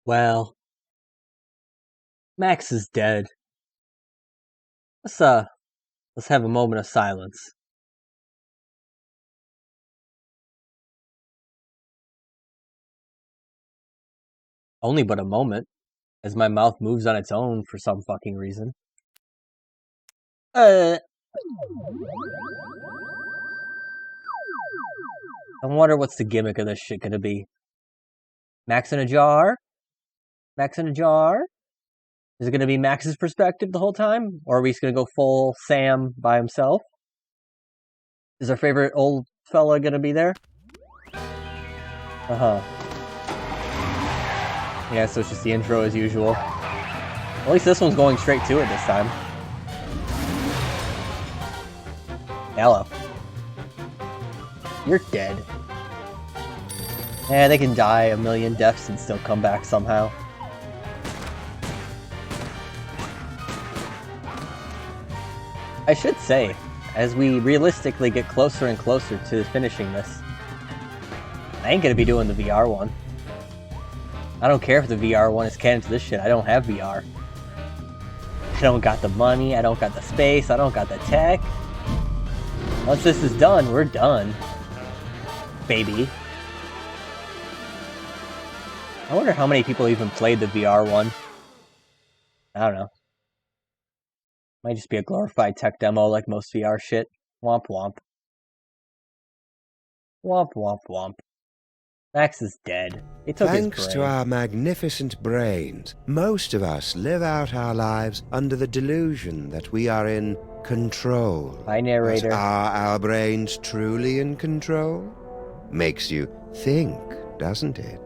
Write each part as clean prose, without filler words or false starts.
Well, Max is dead. Let's have a moment of silence. Only but a moment, as my mouth moves on its own for some fucking reason. I wonder what's the gimmick of this shit gonna be. Max in a jar? Max in a jar? Is it gonna be Max's perspective the whole time? Or are we just gonna go full Sam by himself? Is our favorite old fella gonna be there? Uh-huh. Yeah, so it's just the intro as usual. At least this one's going straight to it this time. Hello. You're dead. Yeah, they can die a million deaths and still come back somehow. I should say, as we realistically get closer and closer to finishing this, I ain't gonna be doing the VR one. I don't care if the VR one is canon to this shit, I don't have VR. I don't got the money, I don't got the space, I don't got the tech. Once this is done, we're done. Baby. I wonder how many people even played the VR one. I don't know. Might just be a glorified tech demo like most VR shit. Womp womp. Womp womp womp. Max is dead. They took his brain. Thanks to our magnificent brains, most of us live out our lives under the delusion that we are in control. Hi, narrator. But are our brains truly in control? Makes you think, doesn't it?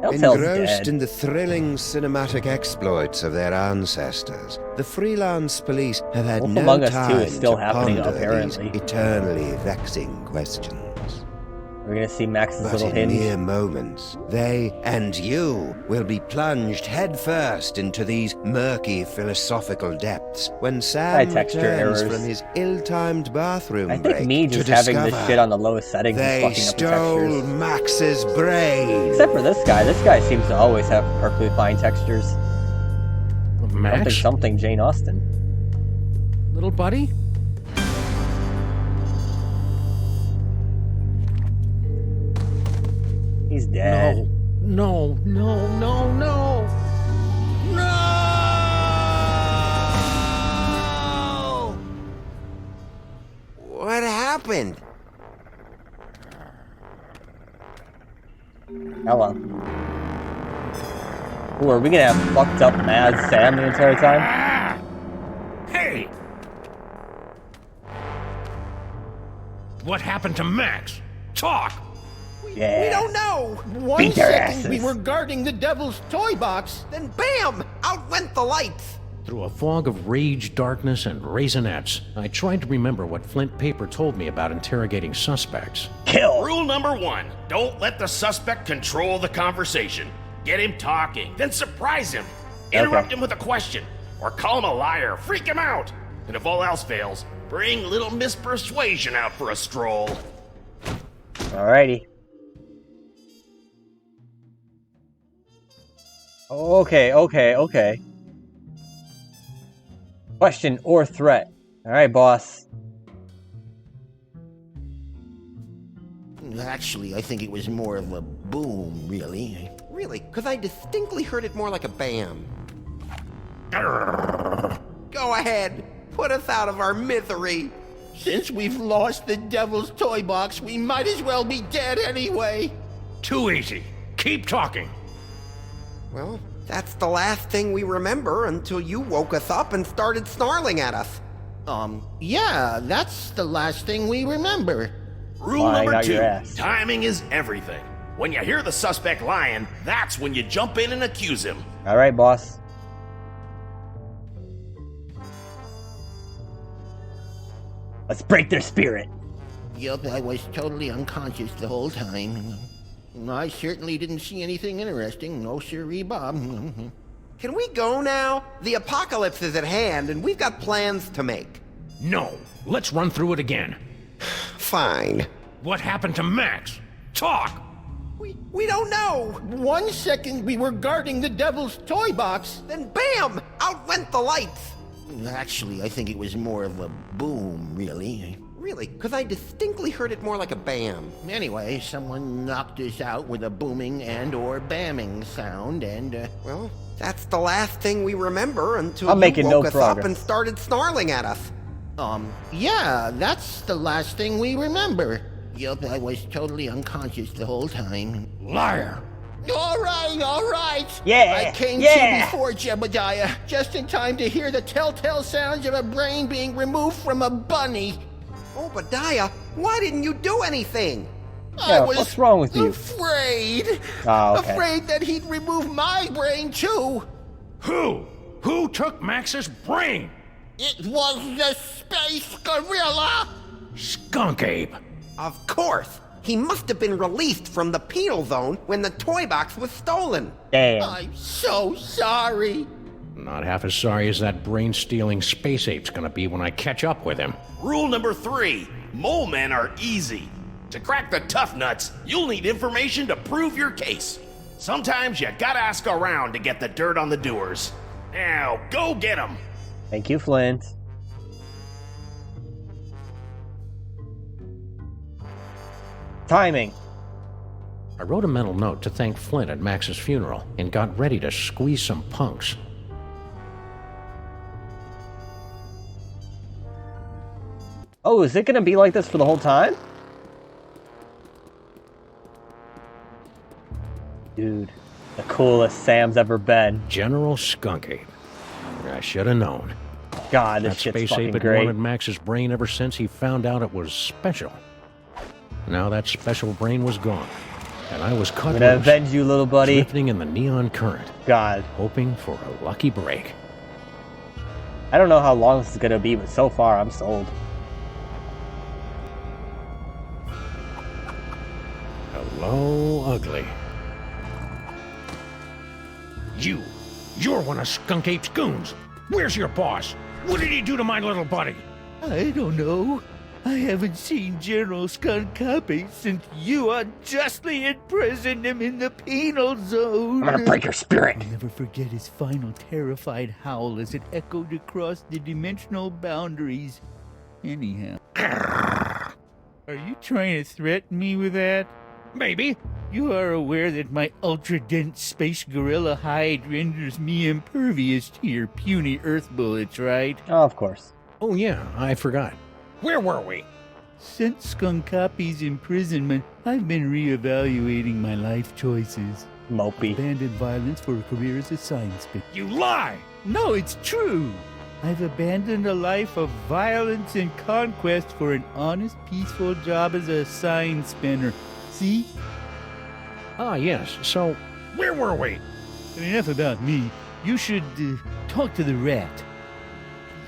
Telltale's Engrossed dead. in the thrilling cinematic exploits of their ancestors, the freelance police have had Wolf no Among Us 2 time is still to happening, ponder apparently. these eternally vexing questions. We're gonna see Max's But little in hinge. mere moments, they and you will be plunged headfirst into these murky philosophical depths when Sam texture returns errors. from his ill-timed bathroom I break think me to just having this discover shit on the lowest settings is they fucking up the stole textures. Max's brain. Except for this guy. This guy seems to always have perfectly fine textures. Max? Something Jane Austen. Little buddy? He's dead. No. No! What happened? Hello. Ooh, are we gonna have fucked up Mad Sam the entire time? Hey! What happened to Max? Talk! Yeah. We don't know! One Beat their second we asses. were guarding the devil's toy box, then BAM! Out went the lights! Through a fog of rage, darkness, and raisinets, I tried to remember what Flint Paper told me about interrogating suspects. Kill. Rule number 1, don't let the suspect control the conversation. Get him talking, then surprise him. Interrupt him with a question, or call him a liar, freak him out. And if all else fails, bring little Miss Persuasion out for a stroll. Alrighty. Okay. Question or threat. Alright, boss. Actually, I think it was more of a boom, really. Really? Because I distinctly heard it more like a BAM. Go ahead. Put us out of our misery. Since we've lost the devil's toy box, we might as well be dead anyway. Too easy. Keep talking. Well, that's the last thing we remember until you woke us up and started snarling at us. Yeah, that's the last thing we remember. Rule Lying number out 2, your ass. timing is everything. When you hear the suspect lying, that's when you jump in and accuse him. Alright, boss. Let's break their spirit. Yup, I was totally unconscious the whole time. I certainly didn't see anything interesting. No siree, Bob. Can we go now? The apocalypse is at hand, and we've got plans to make. No. Let's run through it again. Fine. What happened to Max? Talk! We don't know. 1 second we were guarding the devil's toy box. Then bam! Out went the lights! Actually, I think it was more of a boom, really. Really? Because I distinctly heard it more like a bam. Anyway, someone knocked us out with a booming and or bamming sound, and, Well, that's the last thing we remember until I'm you making no woke us progress. up and started snarling at us. yeah, that's the last thing we remember. Yup, I was totally unconscious the whole time. Liar! All right. Yeah, I came yeah. to you before, Jebediah, just in time to hear the telltale sounds of a brain being removed from a bunny. Obadiah, why didn't you do anything? Yeah, I was what's wrong with you? afraid. Oh, okay. Afraid that he'd remove my brain, too. Who? Who took Max's brain? It was the space gorilla. Skunk Ape. Of course. He must have been released from the penal zone when the toy box was stolen. Damn. I'm so sorry. Not half as sorry as that brain-stealing space ape's gonna be when I catch up with him. Rule number 3, mole men are easy. To crack the tough nuts, you'll need information to prove your case. Sometimes you gotta ask around to get the dirt on the doers. Now, go get 'em. Thank you, Flint. Timing. I wrote a mental note to thank Flint at Max's funeral and got ready to squeeze some punks. Oh, is it gonna be like this for the whole time? Dude, the coolest Sam's ever been. General Skunk Ape. I should have known. God, this That shit's space fucking ape had great. wanted Max's brain ever since he found out it was special. Now that special brain was gone, and I was I'm cut gonna loose, avenge you, little buddy. drifting in the neon current, God. hoping for a lucky break. I don't know how long this is gonna be, but so far I'm sold. Hello, ugly. You're one of Skunk Ape's goons. Where's your boss? What did he do to my little buddy? I don't know. I haven't seen General Skunkapi since you unjustly imprisoned him in the penal zone. I'm gonna break your spirit. I'll never forget his final terrified howl as it echoed across the dimensional boundaries. Anyhow. Are you trying to threaten me with that? Maybe. You are aware that my ultra-dense space gorilla hide renders me impervious to your puny Earth bullets, right? Oh, of course. Oh yeah, I forgot. Where were we? Since Skunkapi's imprisonment, I've been reevaluating my life choices. Mopey. Abandoned violence for a career as a science fiction. You lie! No, it's true! I've abandoned a life of violence and conquest for an honest, peaceful job as a sign spinner. See? Ah, yes. So, where were we? Enough about me. You should talk to the rat.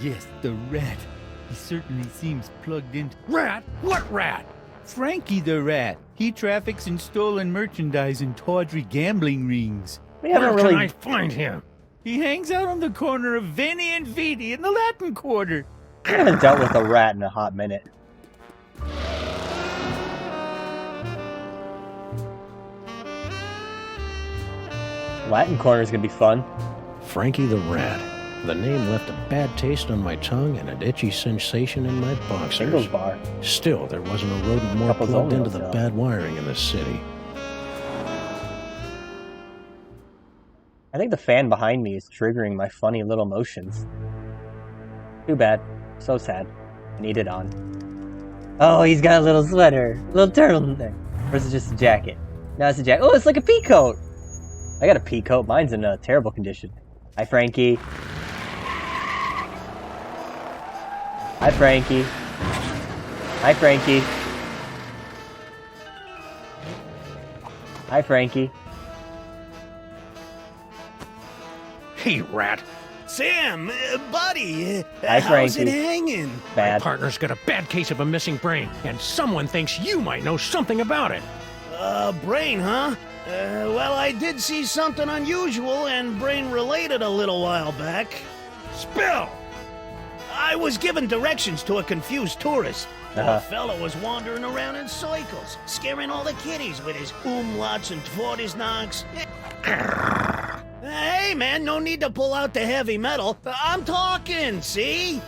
Yes, the rat. He certainly seems plugged into... Rat? What rat? Frankie the rat. He traffics in stolen merchandise and tawdry gambling rings. We haven't Where really. can I find him? He hangs out on the corner of Veni and Vidi in the Latin Quarter. We haven't dealt with a rat in a hot minute. Latin Corner is gonna be fun. Frankie the Rat. The name left a bad taste on my tongue and an itchy sensation in my Singles boxers. bar. Still, there wasn't a rodent more Couples plugged only into the hotel. bad wiring in this city. I think the fan behind me is triggering my funny little motions. Too bad. So sad. I need it on. Oh, he's got a little sweater. A little turtleneck. Or is it just a jacket? No, it's a jacket. Oh, it's like a pea coat. I got a pea coat. Mine's in a terrible condition. Hi, Frankie. Hi, Frankie. Hi, Frankie. Hi, Frankie. Hey, Rat. Sam, buddy, Hi, how's it Frankie. hanging? My Bad. partner's got a bad case of a missing brain, and someone thinks you might know something about it. Brain, huh? Well, I did see something unusual and brain-related a little while back. Spill! I was given directions to a confused tourist. The fella was wandering around in circles, scaring all the kiddies with his umlauts and todesnacks. Hey, man, no need to pull out the heavy metal. I'm talking, see?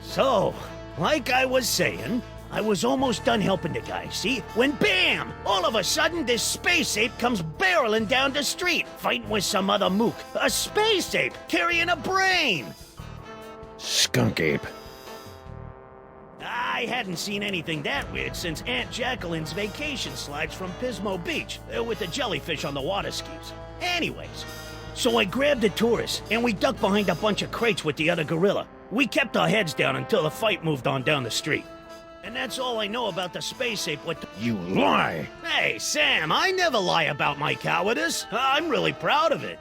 So, like I was saying, I was almost done helping the guy, see? When bam! All of a sudden, this space ape comes barreling down the street, fighting with some other mook. A space ape carrying a brain! Skunk ape. I hadn't seen anything that weird since Aunt Jacqueline's vacation slides from Pismo Beach with the jellyfish on the water skis. Anyways, so I grabbed the tourist and we ducked behind a bunch of crates with the other gorilla. We kept our heads down until the fight moved on down the street. And that's all I know about the space ape with the— You lie! Hey, Sam, I never lie about my cowardice. I'm really proud of it.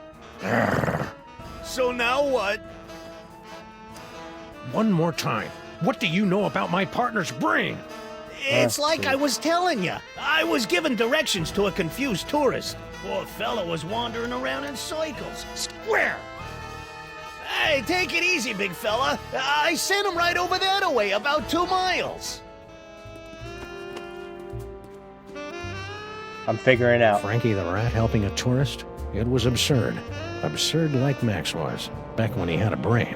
So now what? One more time. What do you know about my partner's brain? It's like I was telling you. I was given directions to a confused tourist. Poor fella was wandering around in circles. Where? Hey, take it easy, big fella. I sent him right over that way, about 2 miles. I'm figuring out. Frankie the Rat helping a tourist? It was absurd. Absurd like Max was, back when he had a brain.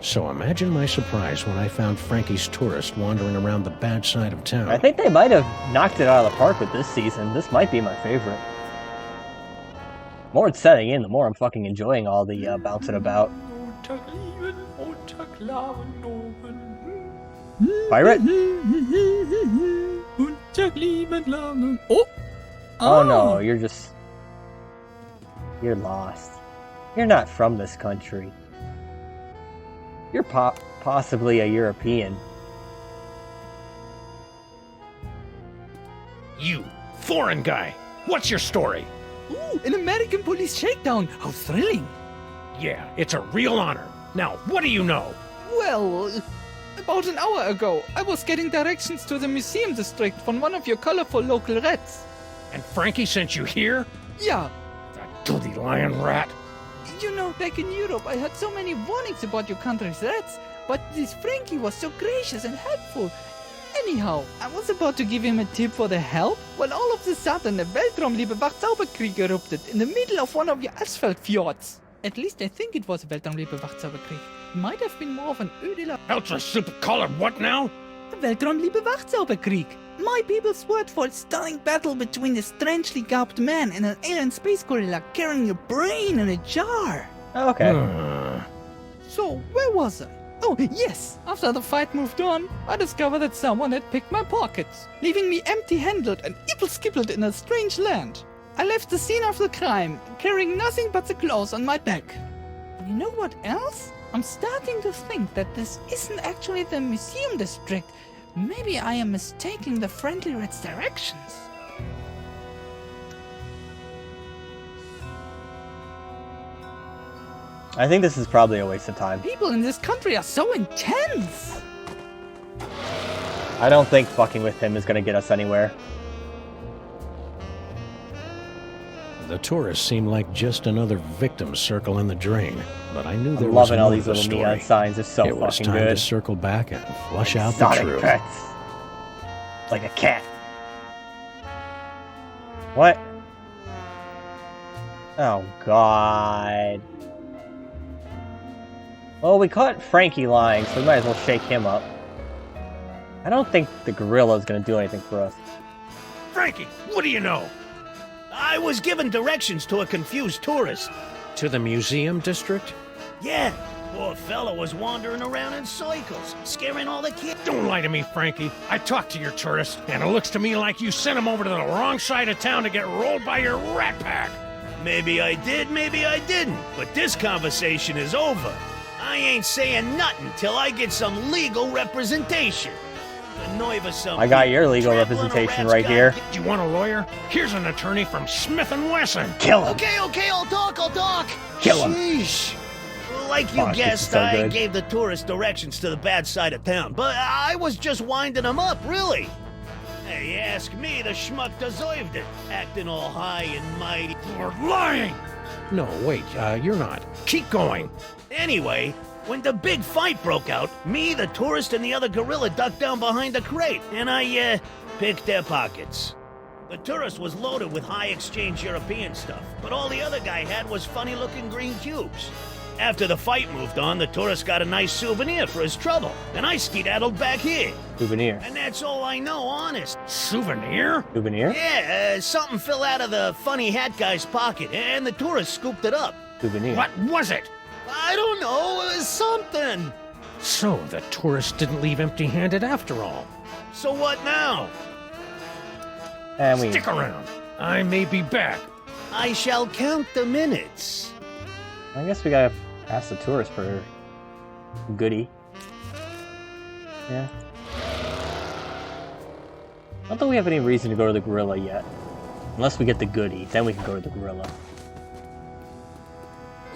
So imagine my surprise when I found Frankie's tourist wandering around the bad side of town. I think they might have knocked it out of the park with this season. This might be my favorite. The more it's setting in, the more I'm fucking enjoying all the bouncing about. Pirate? Oh no, you're lost. You're not from this country. You're possibly a European. You, foreign guy, what's your story? Ooh, an American police shakedown. How thrilling. Yeah, it's a real honor. Now, what do you know? Well, about an hour ago, I was getting directions to the museum district from one of your colorful local rats. And Frankie sent you here? Yeah. That dirty lion rat. You know, back in Europe, I heard so many warnings about your country's rats, but this Frankie was so gracious and helpful. Anyhow, I was about to give him a tip for the help, when all of a sudden a Weltraumliebe Wachzauberkrieg erupted in the middle of one of your asphalt fjords. At least I think it was a Weltraumliebe Wachzauberkrieg. Might have been more of an Ödeler. Ultra super colored what now? A Weltraumliebe Wachzauberkrieg. My people's word for a stunning battle between a strangely garbed man and an alien space gorilla carrying a brain in a jar. Oh, okay. So, where was I? Oh, yes! After the fight moved on, I discovered that someone had picked my pockets, leaving me empty-handed and ipple-skippled in a strange land. I left the scene of the crime, carrying nothing but the clothes on my back. And you know what else? I'm starting to think that this isn't actually the museum district. Maybe I am mistaking the friendly rat's directions. I think this is probably a waste of time. People in this country are so intense! I don't think fucking with him is gonna get us anywhere. The tourists seemed like just another victim circle in the drain, but I knew there I'm was loving all more these to the little story. neon signs. They're so It was fucking time good. to circle back and flush out the Sonic truth. pets. Like a cat. What? Oh god. Well, we caught Frankie lying, so we might as well shake him up. I don't think the gorilla's gonna do anything for us. Frankie, what do you know? I was given directions to a confused tourist. To the museum district? Yeah, poor fella was wandering around in circles, scaring all the kids. Don't lie to me, Frankie. I talked to your tourist, and it looks to me like you sent him over to the wrong side of town to get rolled by your rat pack. Maybe I did, maybe I didn't, but this conversation is over. I ain't saying nothing till I get some legal representation. The nerve of some I got your legal trampling a representation rat's right here. goddamn- Do you want a lawyer? Here's an attorney from Smith & Wesson. Kill him! Okay, I'll talk. Kill him. Sheesh. Like you Gosh, this is guessed, so I good. gave the tourist directions to the bad side of town, but I was just winding him up, really. Hey, you ask me, the schmuck deserved it, acting all high and mighty. You're lying! No, wait, you're not. Keep going. Anyway, When the big fight broke out, me, the tourist, and the other gorilla ducked down behind the crate, and I, picked their pockets. The tourist was loaded with high-exchange European stuff, but all the other guy had was funny-looking green cubes. After the fight moved on, the tourist got a nice souvenir for his trouble, and I skedaddled back here. Souvenir. And that's all I know, honest. Souvenir? Souvenir? Yeah, something fell out of the funny hat guy's pocket, and the tourist scooped it up. Souvenir. What was it? I don't know, it was something. So the tourist didn't leave empty-handed after all. So what now? And we... Stick around. I may be back. I shall count the minutes. I guess we gotta ask the tourist for her goodie. Yeah. Not that we have any reason to go to the gorilla yet. Unless we get the goodie, then we can go to the gorilla.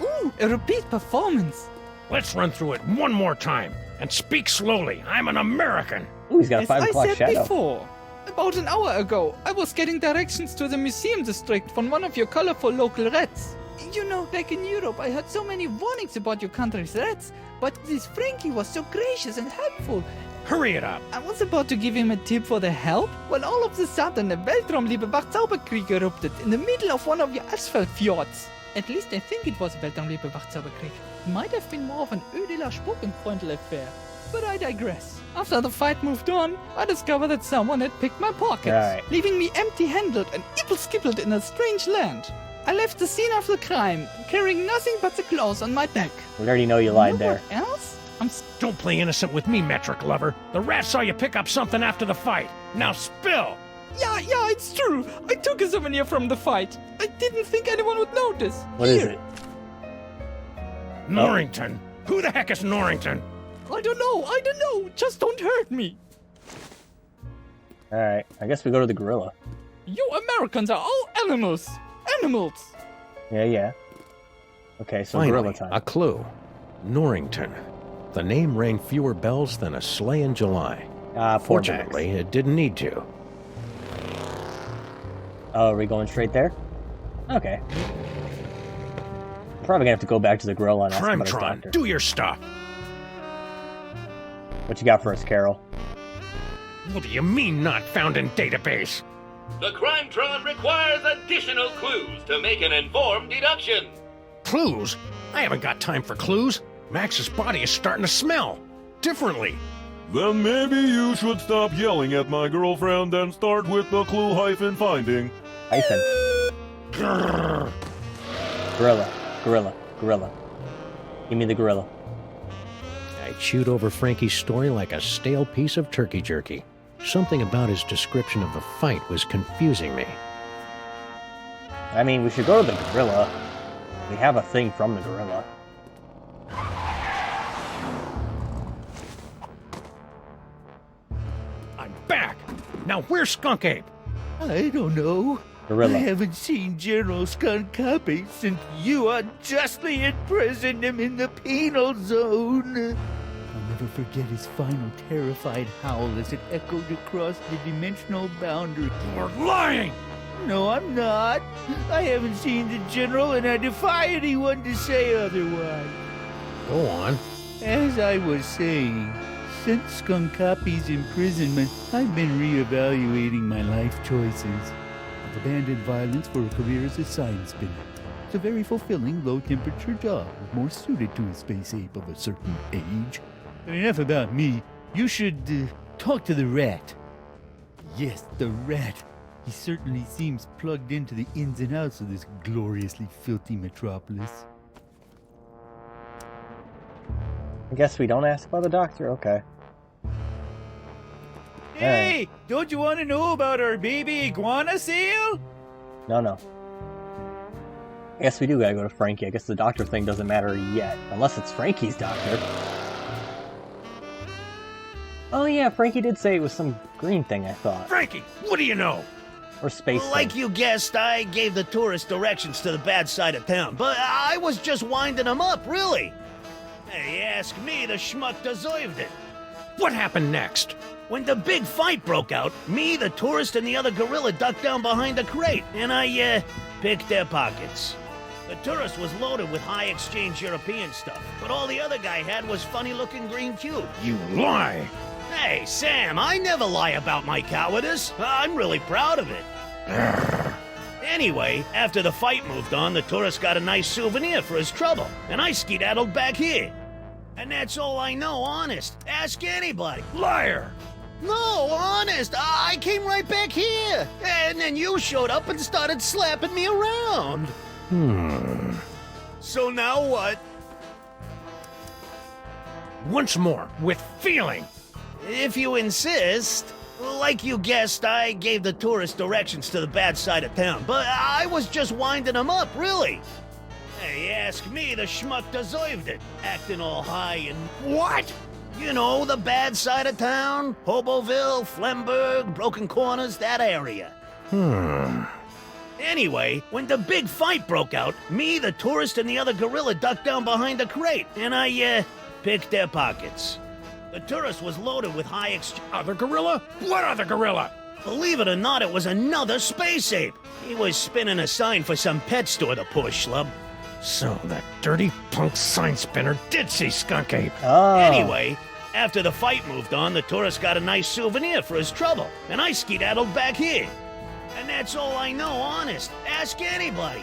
Ooh, a repeat performance. Let's run through it one more time. And speak slowly. I'm an American. Ooh, he's got a As 5 I o'clock said shadow. before, about an hour ago, I was getting directions to the museum district from one of your colorful local rats. You know, back in Europe, I heard so many warnings about your country's rats, but this Frankie was so gracious and helpful. Hurry it up. I was about to give him a tip for the help, when all of a sudden a Weltraumliebe Wachzauberkrieg erupted in the middle of one of your asphalt fjords. At least I think it was Weltraumliebe Wachzauberkrieg. It might have been more of an Ödeler Spokenfreundl affair. But I digress. After the fight moved on, I discovered that someone had picked my pockets, Right. leaving me empty-handed and ipple-skippled in a strange land. I left the scene of the crime, carrying nothing but the clothes on my back. We already know you lied there. What else? Don't play innocent with me, metric lover. The rat saw you pick up something after the fight. Now spill! Yeah, it's true. I took a souvenir from the fight. I didn't think anyone would notice. What is Here. it? Norrington. Who the heck is Norrington? I don't know. Just don't hurt me. Alright, I guess we go to the gorilla. You Americans are all animals. Animals. Yeah. Okay, so gorilla Finally, time. a clue. Norrington. The name rang fewer bells than a sleigh in July. Poor Fortunately, Max. it didn't need to. Oh, are we going straight there? Okay. Probably gonna have to go back to the gorilla and ask him about his Crimetron, doctor. do your stuff. What you got for us, Carol? What do you mean not found in database? The Crimetron requires additional clues to make an informed deduction. Clues? I haven't got time for clues. Max's body is starting to smell. Differently. Then maybe you should stop yelling at my girlfriend and start with the clue hyphen finding. Hyphen. Grrr. Gorilla. Give me the gorilla. I chewed over Frankie's story like a stale piece of turkey jerky. Something about his description of the fight was confusing me. I mean, we should go to the gorilla. We have a thing from the gorilla. I'm back! Now where's Skunk Ape? I don't know. Gorilla. I haven't seen General Skunk Copy since you unjustly imprisoned him in the penal zone. I'll never forget his final terrified howl as it echoed across the dimensional boundary. You're lying! No, I'm not. I haven't seen the General, and I defy anyone to say otherwise. Go on. As I was saying, since Skunk Copy's imprisonment, I've been reevaluating my life choices. I've abandoned violence for a career as a science spinner. It's a very fulfilling, low-temperature job, more suited to a space ape of a certain age. But enough about me. You should talk to the rat. Yes, the rat. He certainly seems plugged into the ins and outs of this gloriously filthy metropolis. I guess we don't ask about the doctor? Okay. Hey, don't you want to know about our baby iguana sale? No. I guess we do gotta go to Frankie. I guess the doctor thing doesn't matter yet. Unless it's Frankie's doctor. Oh yeah, Frankie did say it was some green thing, I thought. Frankie, what do you know? Or space Like thing. you guessed, I gave the tourist directions to the bad side of town, but I was just winding him up, really. Hey, ask me, the schmuck deserved it. What happened next? When the big fight broke out, me, the tourist, and the other gorilla ducked down behind the crate, and I, picked their pockets. The tourist was loaded with high exchange European stuff, but all the other guy had was funny-looking green cubes. You lie! Hey, Sam, I never lie about my cowardice. I'm really proud of it. Anyway, after the fight moved on, the tourist got a nice souvenir for his trouble, and I skedaddled back here. And that's all I know, honest. Ask anybody. Liar! No, honest, I came right back here. And then you showed up and started slapping me around. So now what? Once more, with feeling. If you insist. Like you guessed, I gave the tourist directions to the bad side of town, but I was just winding him up, really. Hey, ask me, the schmuck deserved it. Acting all high and... What? You know, the bad side of town. Hoboville, Flemberg, Broken Corners, that area. Anyway, when the big fight broke out, me, the tourist, and the other gorilla ducked down behind a crate, and I, picked their pockets. The tourist was loaded with high Other gorilla? What other gorilla? Believe it or not, it was another space ape. He was spinning a sign for some pet store, the poor schlub. So that dirty punk sign spinner did see Skunk Ape. Oh. Anyway, after the fight moved on, the tourist got a nice souvenir for his trouble, and I skedaddled back here. And that's all I know, honest. Ask anybody.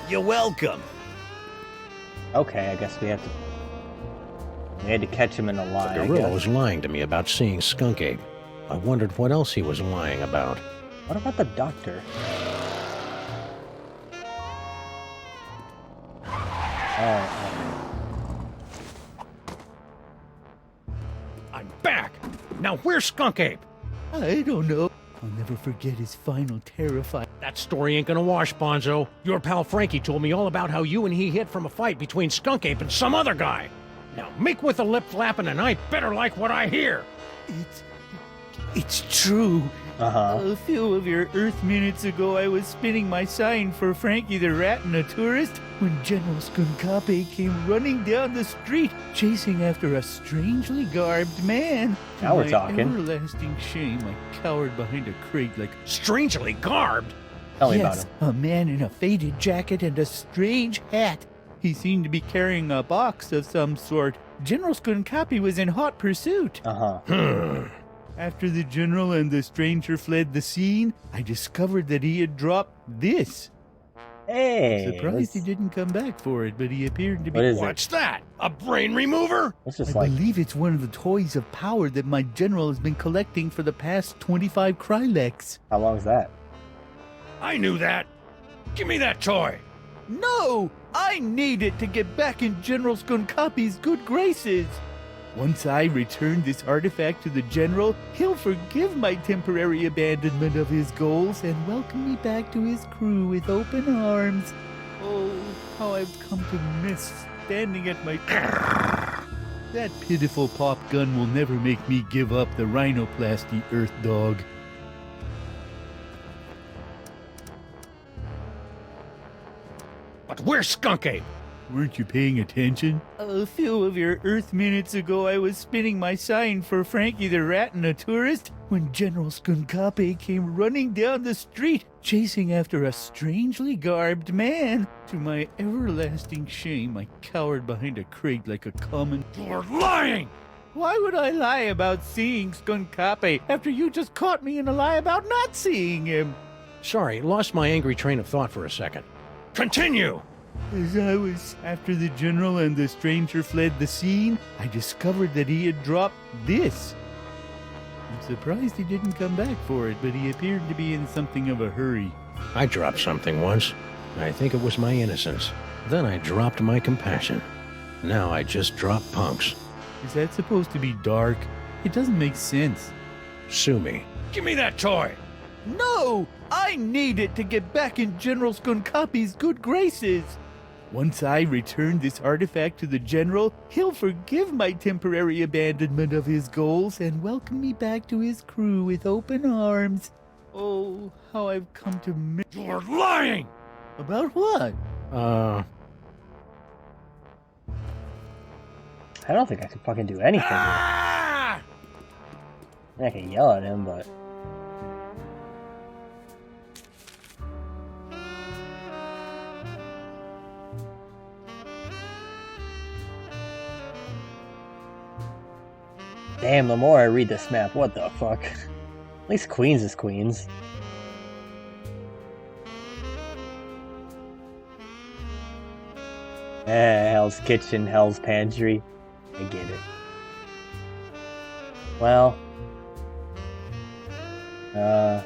You're welcome. Okay, I guess we had to catch him in a lie. The gorilla was lying to me about seeing Skunk Ape. I wondered what else he was lying about. What about the doctor? I'm back! Now where's Skunk Ape? I don't know. I'll never forget his final terrifying... That story ain't gonna wash, Bonzo. Your pal Frankie told me all about how you and he hid from a fight between Skunk Ape and some other guy. Now make with the lip flapping and I better like what I hear. It's true. Uh-huh. A few of your Earth minutes ago, I was spinning my sign for Frankie the Rat and a tourist when General Skunkape came running down the street, chasing after a strangely garbed man. Now we're To my talking. everlasting shame, I cowered behind a crate like... Strangely garbed? Tell me Yes, about him. a man in a faded jacket and a strange hat. He seemed to be carrying a box of some sort. General Skunkape was in hot pursuit. Uh-huh. After the general and the stranger fled the scene, I discovered that he had dropped this. Hey! Surprised he didn't come back for it, but he appeared to be... What is it? What's that? A brain remover? It's just I like... believe it's one of the toys of power that my general has been collecting for the past 25 Krylex. How long is that? I knew that. Give me that toy. No! I need it to get back in General Skunkape's good graces. Once I return this artifact to the general, he'll forgive my temporary abandonment of his goals and welcome me back to his crew with open arms. Oh, how I've come to miss standing at my... That pitiful pop gun will never make me give up the rhinoplasty Earth Dog. But where's Skunk Ape? Weren't you paying attention? A few of your Earth minutes ago, I was spinning my sign for Frankie the Rat and a tourist when General Skunkape came running down the street, chasing after a strangely garbed man. To my everlasting shame, I cowered behind a crate like a common... You're lying! Why would I lie about seeing Skunkape after you just caught me in a lie about not seeing him? Sorry, lost my angry train of thought for a second. Continue! As I was after the general and the stranger fled the scene, I discovered that he had dropped this. I'm surprised he didn't come back for it, but he appeared to be in something of a hurry. I dropped something once. I think it was my innocence. Then I dropped my compassion. Now I just drop punks. Is that supposed to be dark? It doesn't make sense. Sue me. Give me that toy! No! I need it to get back in General Skunkape's good graces. Once I return this artifact to the general, he'll forgive my temporary abandonment of his goals and welcome me back to his crew with open arms. Oh, how I've come to miss... You're lying! About what? I don't think I can fucking do anything. Ah! I can yell at him, but... Damn, the more I read this map, what the fuck? At least Queens is Queens. Hell's Kitchen, Hell's Pantry. I get it. Well... I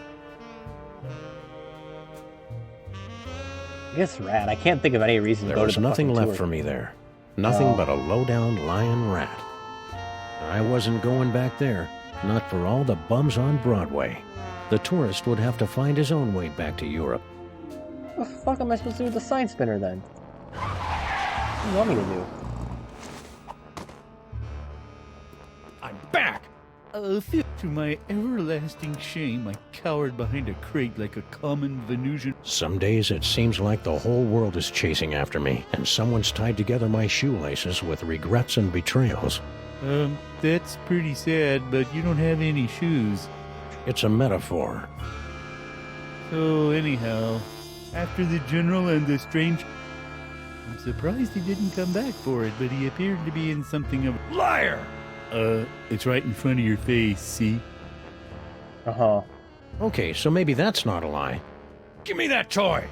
guess rat. I can't think of any reason to go to the There was nothing fucking left tour. for me there. Nothing but a low-down lying rat. I wasn't going back there. Not for all the bums on Broadway. The tourist would have to find his own way back to Europe. What the fuck am I supposed to do with the sign spinner then? What do you want me to do? I'm back! To my everlasting shame, I cowered behind a crate like a common Venusian. Some days it seems like the whole world is chasing after me, and someone's tied together my shoelaces with regrets and betrayals. That's pretty sad, but you don't have any shoes. It's a metaphor. So anyhow, after the general and the strange... I'm surprised he didn't come back for it, but he appeared to be in something of... Liar! It's right in front of your face, see? Uh-huh. Okay, so maybe that's not a lie. Give me that toy!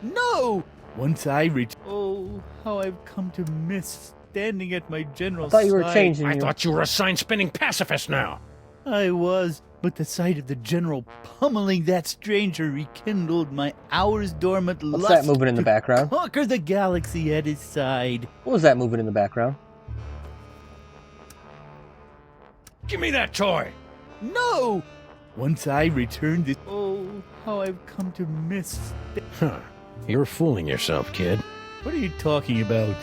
No! Once I reach... Oh, how I've come to miss standing at my general's I thought you were side. changing I your... thought you were a sign-spinning pacifist now. I was, but the sight of the general pummeling that stranger rekindled my hours dormant What's lust that moving in the to background? conquer the galaxy at his side. What was that moving in the background? Give me that toy! No! Once I returned this... Oh, how I've come to miss... Huh. You're fooling yourself, kid. What are you talking about?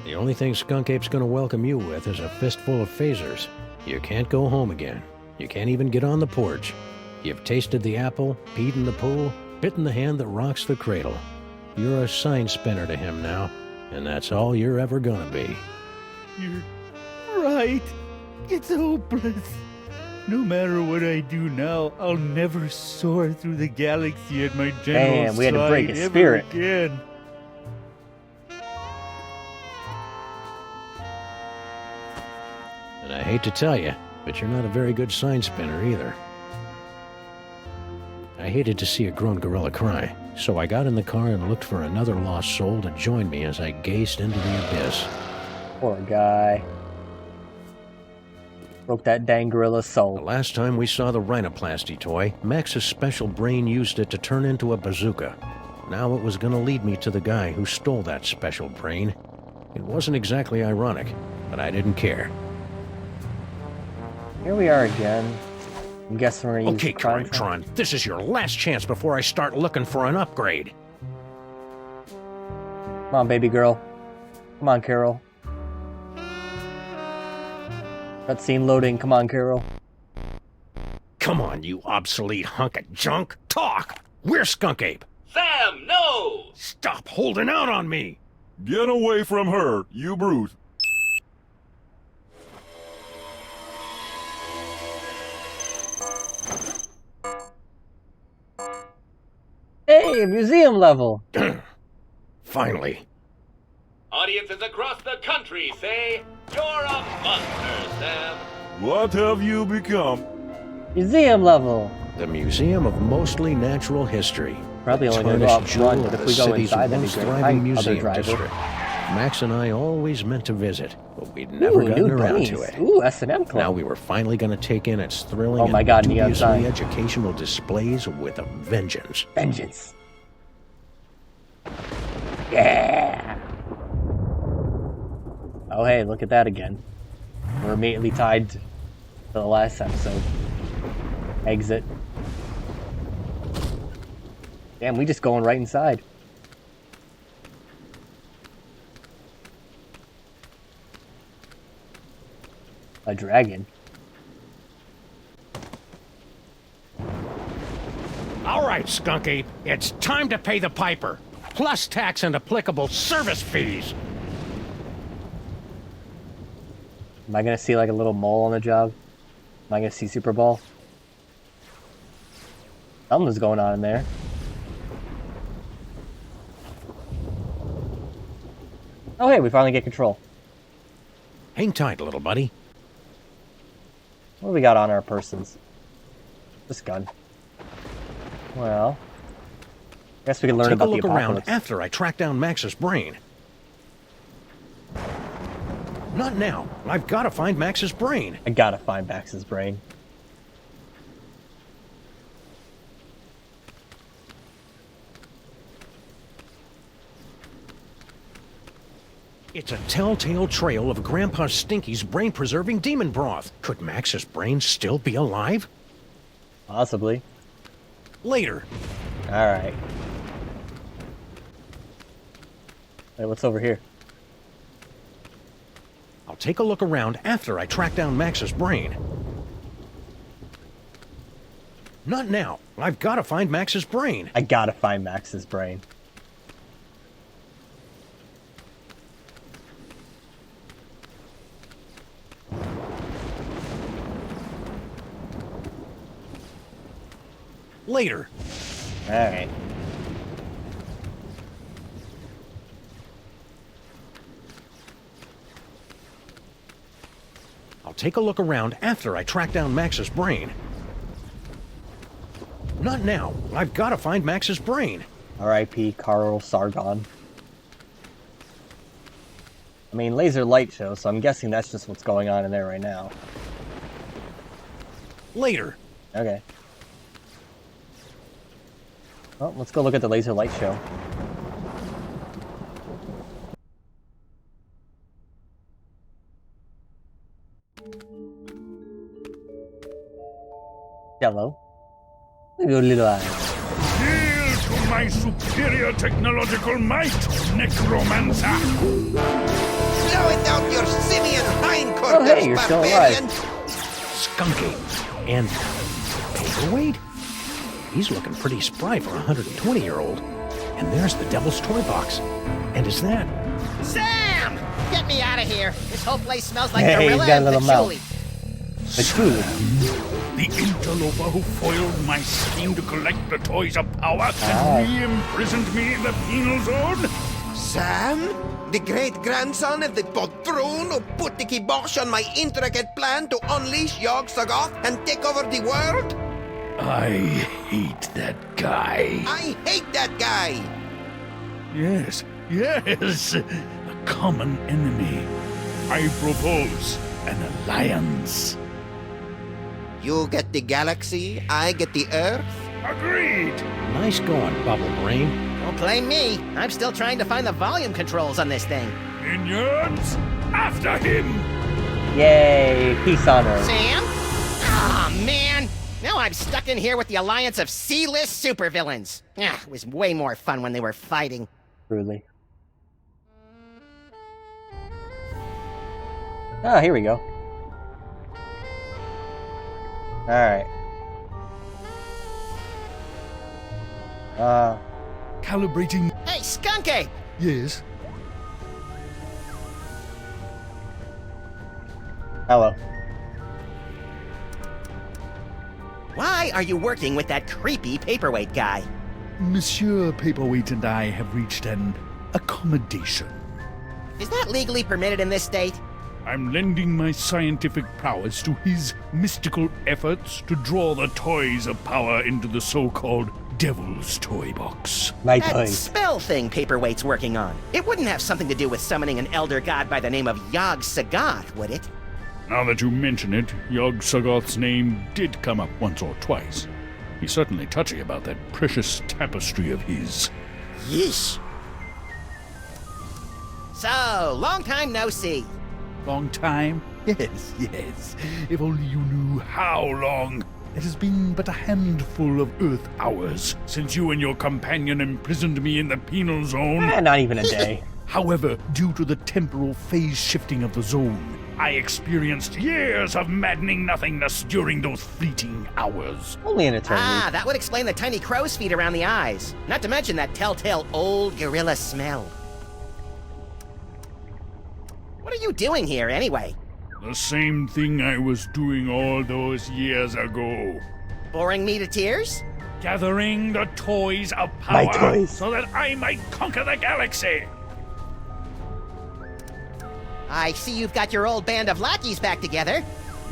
The only thing Skunk Ape's gonna welcome you with is a fistful of phasers. You can't go home again. You can't even get on the porch. You've tasted the apple, peed in the pool, bitten the hand that rocks the cradle. You're a sign spinner to him now, and that's all you're ever gonna be. You're right. It's hopeless. No matter what I do now, I'll never soar through the galaxy at my general's Damn, we had to break his side ever spirit. again. And I hate to tell you, but you're not a very good sign spinner either. I hated to see a grown gorilla cry, so I got in the car and looked for another lost soul to join me as I gazed into the abyss. Poor guy. Broke that dang gorilla's The soul. last time we saw the rhinoplasty toy, Max's special brain used it to turn into a bazooka. Now it was gonna lead me to the guy who stole that special brain. It wasn't exactly ironic, but I didn't care. Here we are again. I'm guessing we're gonna use Okay, the crime Tron, this is your last chance before I start looking for an upgrade. Come on, baby girl. Come on, Carol. Cutscene loading. Come on, Carol. Come on, you obsolete hunk of junk. Talk! We're Skunk Ape. Sam, no! Stop holding out on me! Get away from her, you brute. Hey, museum level. Finally. Audiences across the country say, you're a monster, Sam. What have you become? Museum level. The Museum of Mostly Natural History. Probably The only gonna go up tarnished one, jewel but of if the we go city's inside, that'd be once great. thriving Hi, other museum driver. district. Max and I always meant to visit, but we'd never Ooh, gotten new around bunnies. to it. Ooh, S&M club. Now we were finally going to take in its thrilling Oh my and God, neon dubiously sign. educational displays with a vengeance. Vengeance. Yeah. Oh, hey, look at that again. We're immediately tied to the last episode. Exit. Damn, we just going right inside. A dragon. All right, Skunk Ape, it's time to pay the piper, plus tax and applicable service fees. Am I gonna see like a little mole on the job? Am I gonna see Super Bowl? Something's going on in there. Oh hey, we finally get control. Hang tight, little buddy. What do we got on our persons? This gun. Well, I guess we can learn Take about a the look apocalypse. around after I track down Max's brain. Not now. I've got to find Max's brain. I gotta find Max's brain. It's a telltale trail of Grandpa Stinky's brain-preserving demon broth. Could Max's brain still be alive? Possibly. Later. Alright. Hey, what's over here? I'll take a look around after I track down Max's brain. Not now. I've got to find Max's brain. I gotta find Max's brain. Later. Alright. I'll take a look around after I track down Max's brain. Not now. I've got to find Max's brain. R.I.P. Carl Sargon. I mean, laser light show, so I'm guessing that's just what's going on in there right now. Later. Okay. Well, let's go look at the laser light show. Hello. Your little eye. Hail to my superior technological might, necromancer! Blow it out your simian hindquarters, Oh, hey, you're still barbarian! Skunky. And paperweight? He's looking pretty spry for a 120-year-old. And there's the Devil's Toy Box. And is that... Sam! Get me out of here! This whole place smells like Hey, he's gorilla got a and little patchouli. Patchouli. The interloper who foiled my scheme to collect the toys of power and re-imprisoned me in the penal zone? Sam? The great-grandson of the patron who put the kibosh on my intricate plan to unleash Yog-Sothoth and take over the world? I hate that guy. I hate that guy! Yes, a common enemy. I propose an alliance. You get the galaxy, I get the Earth? Agreed. Nice going, Bubble Brain. Don't blame me. I'm still trying to find the volume controls on this thing. Minions, after him. Yay, peace on Earth. Sam? Aw, man! Now I'm stuck in here with the alliance of C-list supervillains. Ah, it was way more fun when they were fighting. Truly. Ah, here we go. Alright. Calibrating. Hey, Skunky! Yes. Hello. Why are you working with that creepy paperweight guy? Monsieur Paperweight and I have reached an accommodation. Is that legally permitted in this state? I'm lending my scientific prowess to his mystical efforts to draw the toys of power into the so-called Devil's Toy Box. My That toys. spell thing Paperweight's working on. It wouldn't have something to do with summoning an elder god by the name of Yog-Sothoth, would it? Now that you mention it, Yog-Sothoth's name did come up once or twice. He's certainly touchy about that precious tapestry of his. Yeesh. So, long time no see. Long time? Yes. If only you knew how long. It has been but a handful of Earth hours since you and your companion imprisoned me in the penal zone. Not even a day. However, due to the temporal phase shifting of the zone, I experienced years of maddening nothingness during those fleeting hours. Only an eternity. Ah, that would explain the tiny crow's feet around the eyes. Not to mention that telltale old gorilla smell. What are you doing here, anyway? The same thing I was doing all those years ago. Boring me to tears? Gathering the toys of power My toys. so that I might conquer the galaxy. I see you've got your old band of lackeys back together.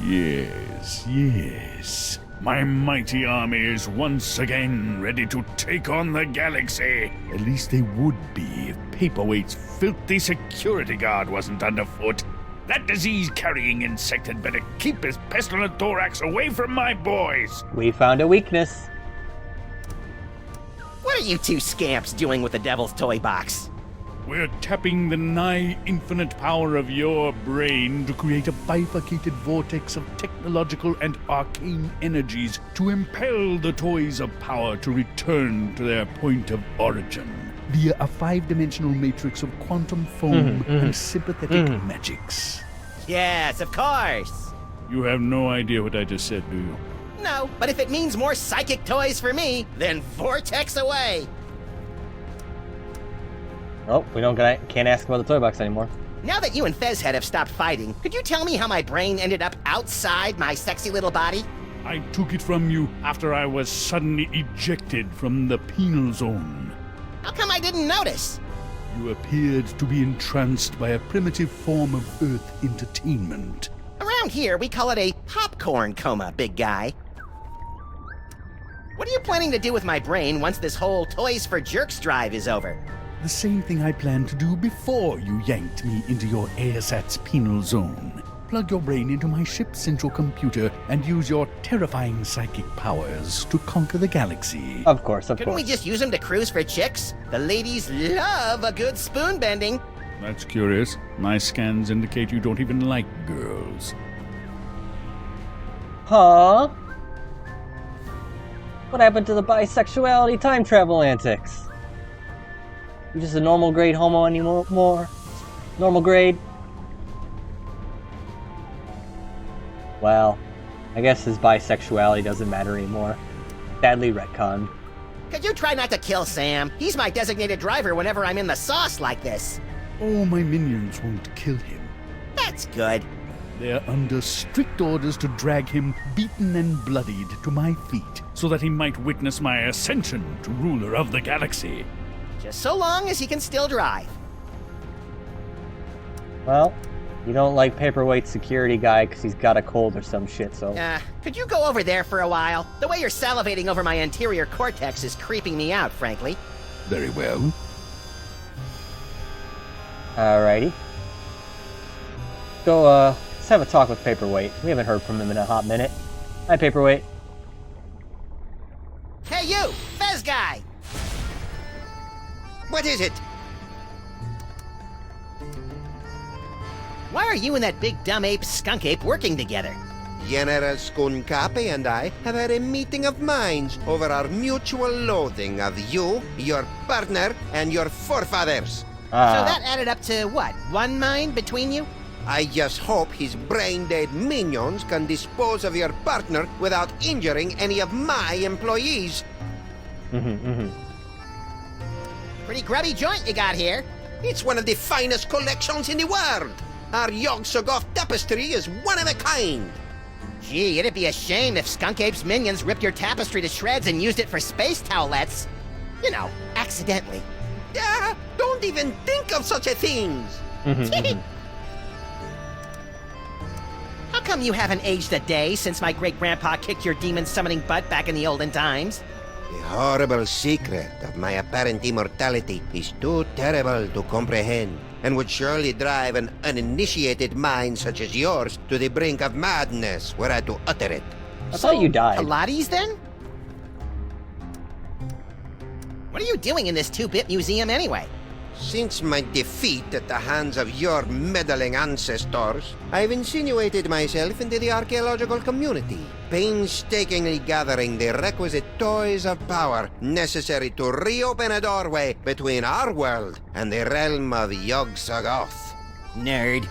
Yes, yes. My mighty army is once again ready to take on the galaxy. At least they would be if Paperweight's filthy security guard wasn't underfoot. That disease-carrying insect had better keep his pestilent thorax away from my boys. We found a weakness. What are you two scamps doing with the Devil's Toy Box? We're tapping the nigh-infinite power of your brain to create a bifurcated vortex of technological and arcane energies to impel the toys of power to return to their point of origin via a 5-dimensional matrix of quantum foam and sympathetic magics. Yes, of course. You have no idea what I just said, do you? No, but if it means more psychic toys for me, then vortex away. Oh, can't ask about the toy box anymore. Now that you and Fezhead have stopped fighting, could you tell me how my brain ended up outside my sexy little body? I took it from you after I was suddenly ejected from the penal zone. How come I didn't notice? You appeared to be entranced by a primitive form of Earth entertainment. Around here, we call it a popcorn coma, big guy. What are you planning to do with my brain once this whole Toys for Jerks drive is over? The same thing I planned to do before you yanked me into your ASAT's penal zone. Plug your brain into my ship's central computer and use your terrifying psychic powers to conquer the galaxy. Of course. Couldn't we just use them to cruise for chicks? The ladies love a good spoon bending. That's curious. My scans indicate you don't even like girls. Huh? What happened to the bisexuality time travel antics? You just a normal grade homo anymore? Normal grade? Well, I guess his bisexuality doesn't matter anymore. Sadly retconned. Could you try not to kill Sam? He's my designated driver whenever I'm in the sauce like this. All my minions won't kill him. That's good. They're under strict orders to drag him beaten and bloodied to my feet so that he might witness my ascension to ruler of the galaxy. Just so long as he can still drive. Well, you don't like Paperweight's security guy because he's got a cold or some shit, so... Could you go over there for a while? The way you're salivating over my anterior cortex is creeping me out, frankly. Very well. Alrighty. Go, let's have a talk with Paperweight. We haven't heard from him in a hot minute. Hi, Paperweight. Hey, you! Fez guy! What is it? Why are you and that big dumb ape skunk ape working together? General Skunkapi and I have had a meeting of minds over our mutual loathing of you, your partner, and your forefathers. So that added up to what? 1 mind between you? I just hope his brain-dead minions can dispose of your partner without injuring any of my employees. Pretty grubby joint you got here. It's one of the finest collections in the world. Our Yog-Sothoth tapestry is one of a kind. Gee, it'd be a shame if Skunk Ape's minions ripped your tapestry to shreds and used it for space towelettes. You know, accidentally. Yeah, don't even think of such a thing. How come you haven't aged a day since my great-grandpa kicked your demon-summoning butt back in the olden times? The horrible secret of my apparent immortality is too terrible to comprehend, and would surely drive an uninitiated mind such as yours to the brink of madness were I to utter it. I thought you died. Pilates, then? What are you doing in this 2-bit museum, anyway? Since my defeat at the hands of your meddling ancestors, I've insinuated myself into the archaeological community, painstakingly gathering the requisite toys of power necessary to reopen a doorway between our world and the realm of Yog-Sothoth. Nerd.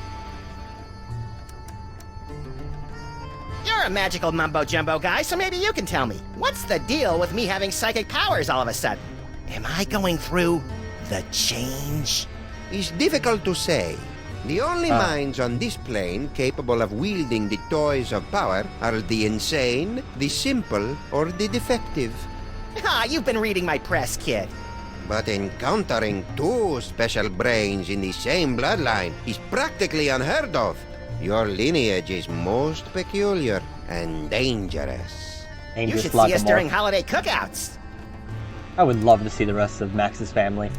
You're a magical mumbo-jumbo guy, so maybe you can tell me. What's the deal with me having psychic powers all of a sudden? Am I going through the change? It's difficult to say. The only minds on this plane capable of wielding the toys of power are the insane, the simple, or the defective. You've been reading my press, kid. But encountering 2 special brains in the same bloodline is practically unheard of. Your lineage is most peculiar and dangerous. You should see us during holiday cookouts. I would love to see the rest of Max's family.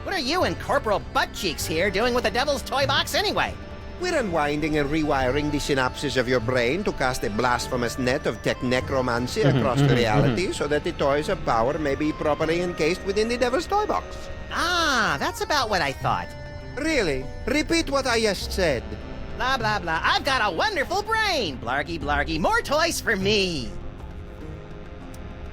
What are you and Corporal Buttcheeks here doing with the Devil's Toy Box anyway? We're unwinding and rewiring the synapses of your brain to cast a blasphemous net of tech necromancy across the reality so that the toys of power may be properly encased within the Devil's Toy Box. Ah, that's about what I thought. Really? Repeat what I just said. Blah, blah, blah. I've got a wonderful brain. Blargy, blargy. More toys for me.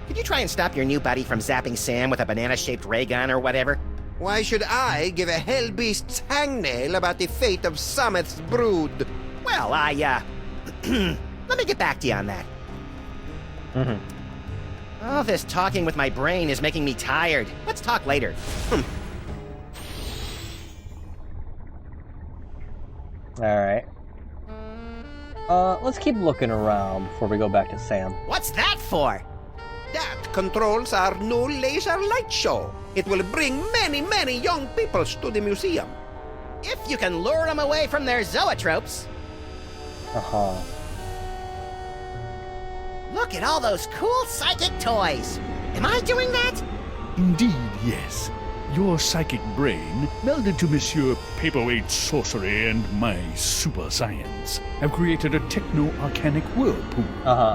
Could you try and stop your new buddy from zapping Sam with a banana-shaped ray gun or whatever? Why should I give a hellbeast's hangnail about the fate of Sameth's brood? Well, let me get back to you on that. All this talking with my brain is making me tired. Let's talk later. Alright. Let's keep looking around before we go back to Sam. What's that for? That controls our new laser light show. It will bring many, many young peoples to the museum. If you can lure them away from their zoetropes. Uh-huh. Look at all those cool psychic toys. Am I doing that? Indeed, yes. Your psychic brain, melded to Monsieur Paperweight's sorcery and my super science, have created a techno-arcanic whirlpool,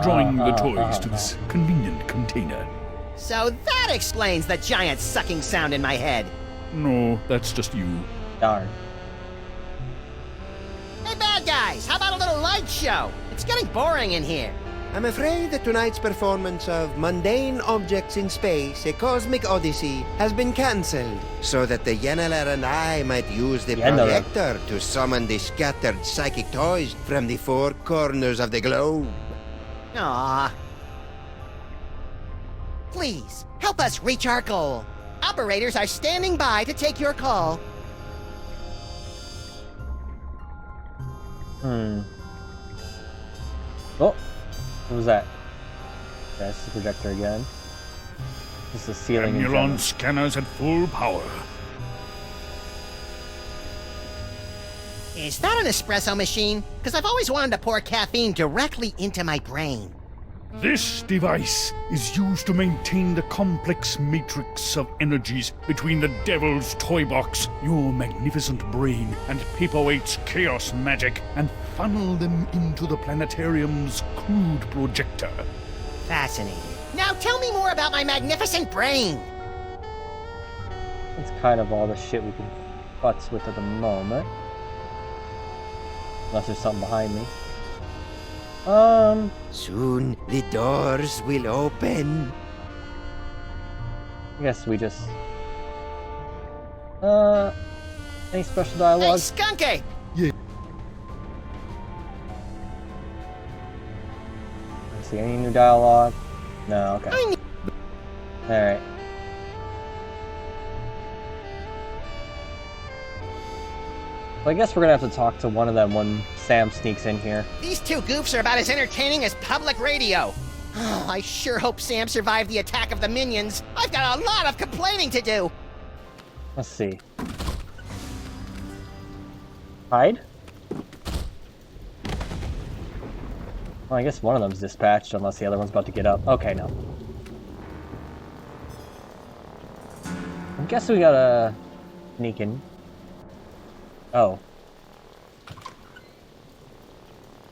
drawing the toys to this convenient container. So that explains the giant sucking sound in my head. No, that's just you. Darn. Hey, bad guys, how about a little light show? It's getting boring in here. I'm afraid that tonight's performance of Mundane Objects in Space, a Cosmic Odyssey, has been cancelled, so that the Yenneler and I might use the projector to summon the scattered psychic toys from the four corners of the globe. Aww. Please, help us reach our goal. Operators are standing by to take your call. Oh, what was that? That's the projector again. This is the ceiling. Amulon scanners at full power. Is that an espresso machine? Because I've always wanted to pour caffeine directly into my brain. This device is used to maintain the complex matrix of energies between the Devil's Toy Box, your magnificent brain, and Paperweight's chaos magic, and funnel them into the planetarium's crude projector. Fascinating. Now tell me more about my magnificent brain. That's kind of all the shit we can futz with at the moment. Unless there's something behind me. Soon the doors will open. I guess we just... any special dialogue? Hey, Skunky! Let's see, any new dialogue? No, okay. Alright. Well, I guess we're gonna have to talk to one of them when Sam sneaks in here. These two goofs are about as entertaining as public radio. Oh, I sure hope Sam survived the attack of the minions. I've got a lot of complaining to do. Let's see. Hide? Well, I guess one of them's dispatched, unless the other one's about to get up. Okay, no. I guess we gotta sneak in. Oh.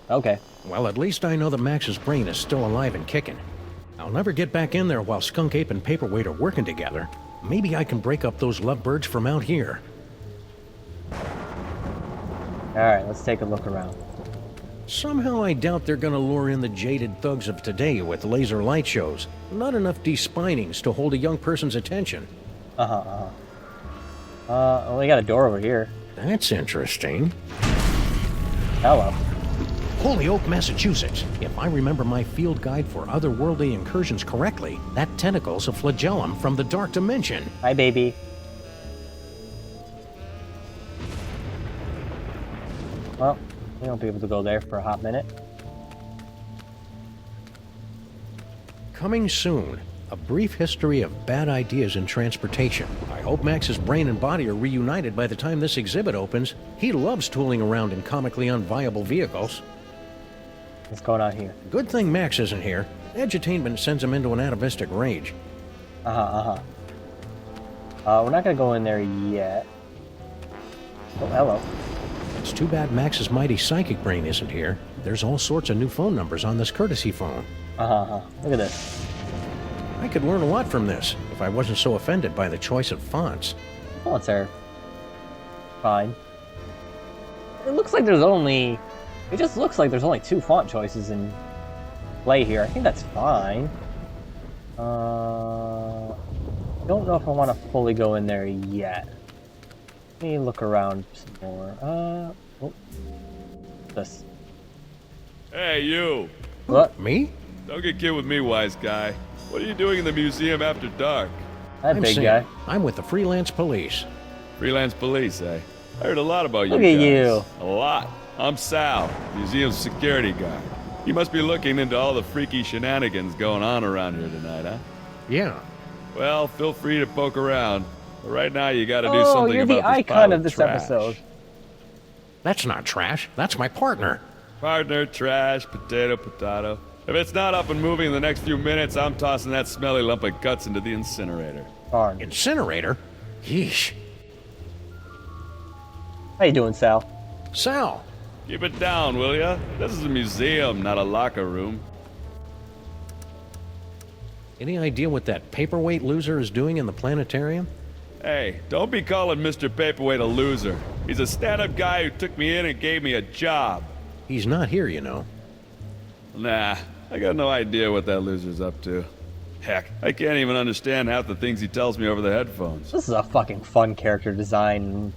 Okay. Well, at least I know that Max's brain is still alive and kicking. I'll never get back in there while Skunk Ape and Paperweight are working together. Maybe I can break up those lovebirds from out here. Alright, let's take a look around. Somehow I doubt they're gonna lure in the jaded thugs of today with laser light shows. Not enough despinings to hold a young person's attention. Well, we got a door over here. That's interesting. Hello. Holyoke, Massachusetts. If I remember my field guide for otherworldly incursions correctly, that tentacle's a flagellum from the dark dimension. Hi, baby. Well, we won't be able to go there for a hot minute. Coming soon, A brief history of bad ideas in transportation. I hope Max's brain and body are reunited by the time this exhibit opens. He loves tooling around in comically unviable vehicles. What's going on here? Good thing Max isn't here. Edutainment sends him into an atavistic rage. We're not gonna go in there yet. Oh, hello. It's too bad Max's mighty psychic brain isn't here. There's all sorts of new phone numbers on this courtesy phone. Look at this. I could learn a lot from this if I wasn't so offended by the choice of fonts. Fonts are fine. It looks like there's only... It just looks like there's only 2 font choices in play here. I think that's fine. Don't know if I want to fully go in there yet. Let me look around some more. Oh. This. Hey, you. What? Me? Don't get killed with me, wise guy. What are you doing in the museum after dark? That big guy. I'm with the freelance police. Freelance police, eh? I heard a lot about you Look guys. at you. A lot. I'm Sal, museum's security guard. You must be looking into all the freaky shenanigans going on around here tonight, huh? Yeah. Well, feel free to poke around. But right now, you gotta do Oh, something you're about the this icon pile of this trash. episode. That's not trash. That's my partner. Partner, trash, potato, potato. If it's not up and moving in the next few minutes, I'm tossing that smelly lump of guts into the incinerator. Darn. Incinerator? Yeesh. How you doing, Sal? Sal. Keep it down, will ya? This is a museum, not a locker room. Any idea what that paperweight loser is doing in the planetarium? Hey, don't be calling Mr. Paperweight a loser. He's a stand-up guy who took me in and gave me a job. He's not here, you know. Nah, I got no idea what that loser's up to. Heck, I can't even understand half the things he tells me over the headphones. This is a fucking fun character design,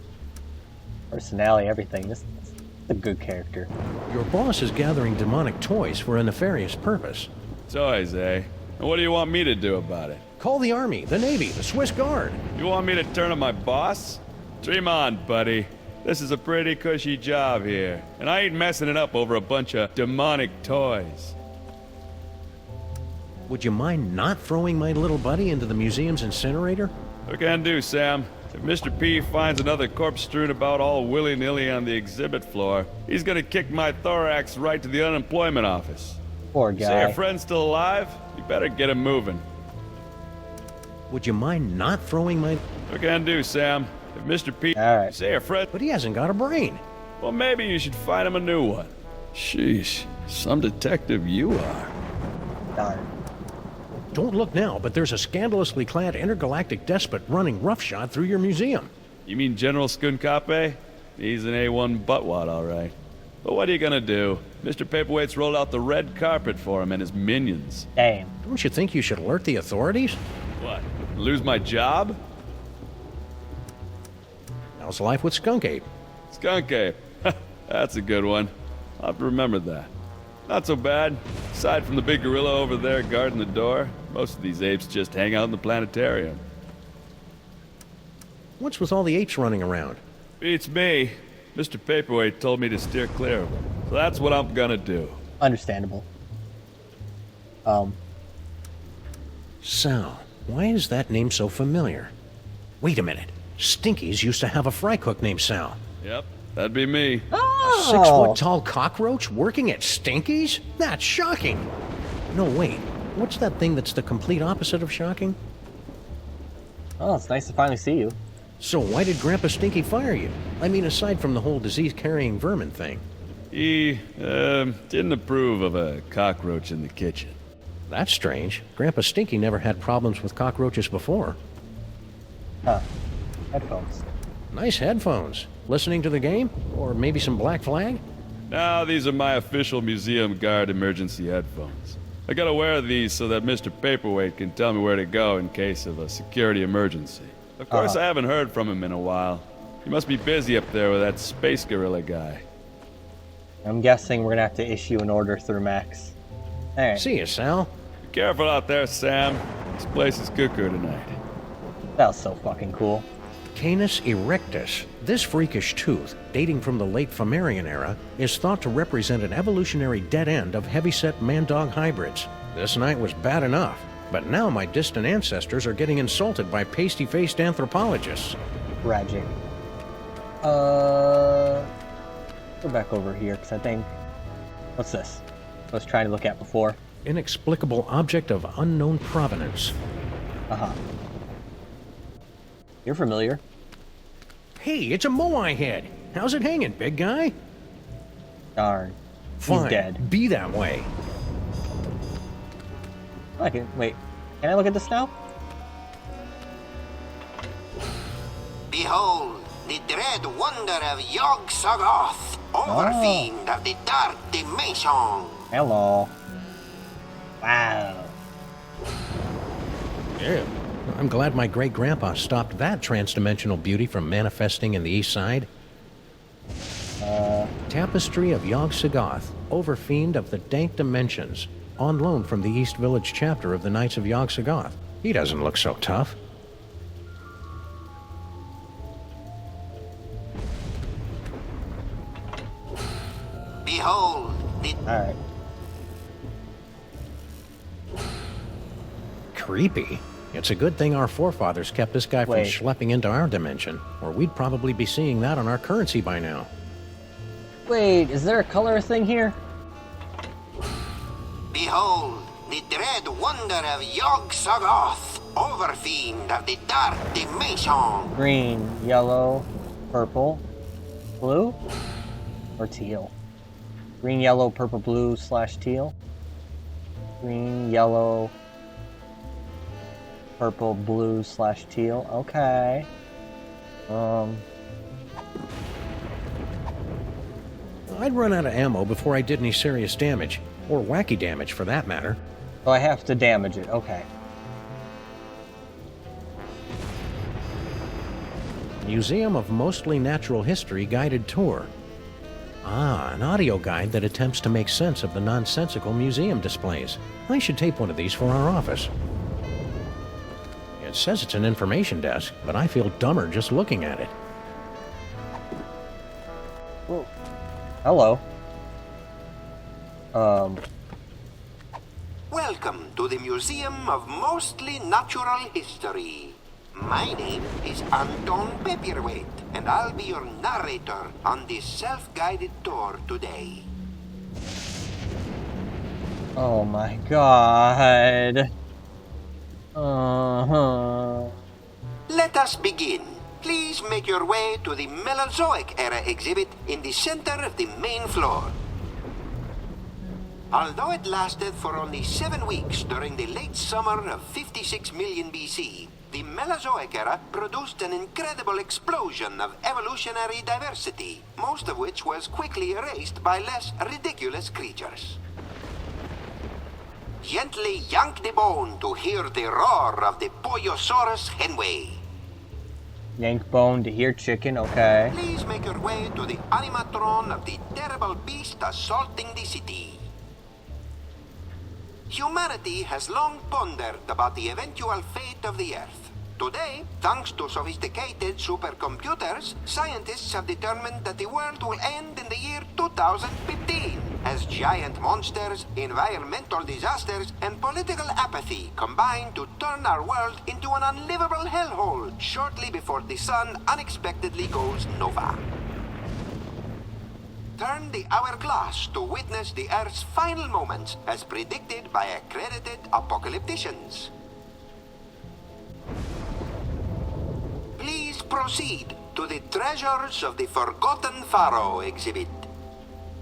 personality, everything. This is a good character. Your boss is gathering demonic toys for a nefarious purpose. Toys, eh? And what do you want me to do about it? Call the Army, the Navy, the Swiss Guard. You want me to turn on my boss? Dream on, buddy. This is a pretty cushy job here, and I ain't messing it up over a bunch of demonic toys. Would you mind not throwing my little buddy into the museum's incinerator? What can I do, Sam? If Mr. P finds another corpse strewn about all willy-nilly on the exhibit floor, he's gonna kick my thorax right to the unemployment office. Poor guy. Say your friend's still alive? You better get him moving. Would you mind not throwing my... What can I do, Sam? If Mr. P... Alright. Say your friend... But he hasn't got a brain. Well, maybe you should find him a new one. Sheesh, some detective you are. Darn. Don't look now, but there's a scandalously clad intergalactic despot running roughshod through your museum. You mean General Skunkape? He's an A1 buttwad, all right. But what are you gonna do? Mr. Paperweight's rolled out the red carpet for him and his minions. Damn. Don't you think you should alert the authorities? What? Lose my job? How's life with Skunk Ape? Skunk Ape. That's a good one. I'll have to remember that. Not so bad. Aside from the big gorilla over there guarding the door, most of these apes just hang out in the planetarium. What's with all the apes running around? Beats me. Mr. Paperweight told me to steer clear of them. So that's what I'm gonna do. Understandable. Sal, why is that name so familiar? Wait a minute. Stinkies used to have a fry cook named Sal. Yep, that'd be me. A 6-foot-tall cockroach working at Stinkies? That's shocking. No, wait. What's that thing that's the complete opposite of shocking? Oh, it's nice to finally see you. So why did Grandpa Stinky fire you? I mean, aside from the whole disease-carrying vermin thing. He, didn't approve of a cockroach in the kitchen. That's strange. Grandpa Stinky never had problems with cockroaches before. Huh. Headphones. Nice headphones. Listening to the game? Or maybe some Black Flag? No, these are my official museum guard emergency headphones. I gotta wear these so that Mr. Paperweight can tell me where to go in case of a security emergency. Of course, I haven't heard from him in a while. He must be busy up there with that space gorilla guy. I'm guessing we're gonna have to issue an order through Max. Alright. See you, Sal. Be careful out there, Sam. This place is cuckoo tonight. That was so fucking cool. Canis erectus. This freakish tooth, dating from the late Flammarian era, is thought to represent an evolutionary dead end of heavyset man-dog hybrids. This night was bad enough. But now my distant ancestors are getting insulted by pasty-faced anthropologists. Tragic. Go back over here, because I think... What's this? I was trying to look at before. Inexplicable object of unknown provenance. Uh-huh. You're familiar. Hey, it's a moai head. How's it hanging, big guy? Darn. Fine. He's dead. Be that way. Wait. Can I look at this now? Behold, the dread wonder of Yog-Sothoth, overfiend of the dark dimension. Hello. Wow. Yeah. I'm glad my great-grandpa stopped that trans-dimensional beauty from manifesting in the East Side. Tapestry of Yog-Sothoth, overfiend of the dank dimensions, on loan from the East Village chapter of the Knights of Yog-Sothoth. He doesn't look so tough. Behold, Alright. Creepy. It's a good thing our forefathers kept this guy from Wait. schlepping into our dimension, or we'd probably be seeing that on our currency by now. Wait, is there a color thing here? Behold, the dread wonder of Yog-Sothoth, overfiend of the dark dimension. Green, yellow, purple, blue, or teal? Green, yellow, purple, blue / teal. Green, yellow, purple, blue / teal. Okay. I'd run out of ammo before I did any serious damage, or wacky damage for that matter. So I have to damage it. Okay. Museum of Mostly Natural History guided tour. Ah, an audio guide that attempts to make sense of the nonsensical museum displays. I should tape one of these for our office. It says it's an information desk, but I feel dumber just looking at it. Whoa. Hello. Welcome to the Museum of Mostly Natural History. My name is Anton Paperweight, and I'll be your narrator on this self-guided tour today. Oh my god. Uh-huh. Let us begin. Please make your way to the Mesozoic era exhibit in the center of the main floor. Although it lasted for only 7 weeks during the late summer of 56 million BC, the Mesozoic era produced an incredible explosion of evolutionary diversity, most of which was quickly erased by less ridiculous creatures. Gently yank the bone to hear the roar of the Poyosaurus henway. Yank bone to hear chicken, okay. Please make your way to the animatron of the terrible beast assaulting the city. Humanity has long pondered about the eventual fate of the Earth. Today, thanks to sophisticated supercomputers, scientists have determined that the world will end in the year 2015, as giant monsters, environmental disasters, and political apathy combine to turn our world into an unlivable hellhole shortly before the sun unexpectedly goes nova. Turn the hourglass to witness the Earth's final moments as predicted by accredited apocalypticians. Please proceed to the Treasures of the Forgotten Pharaoh exhibit.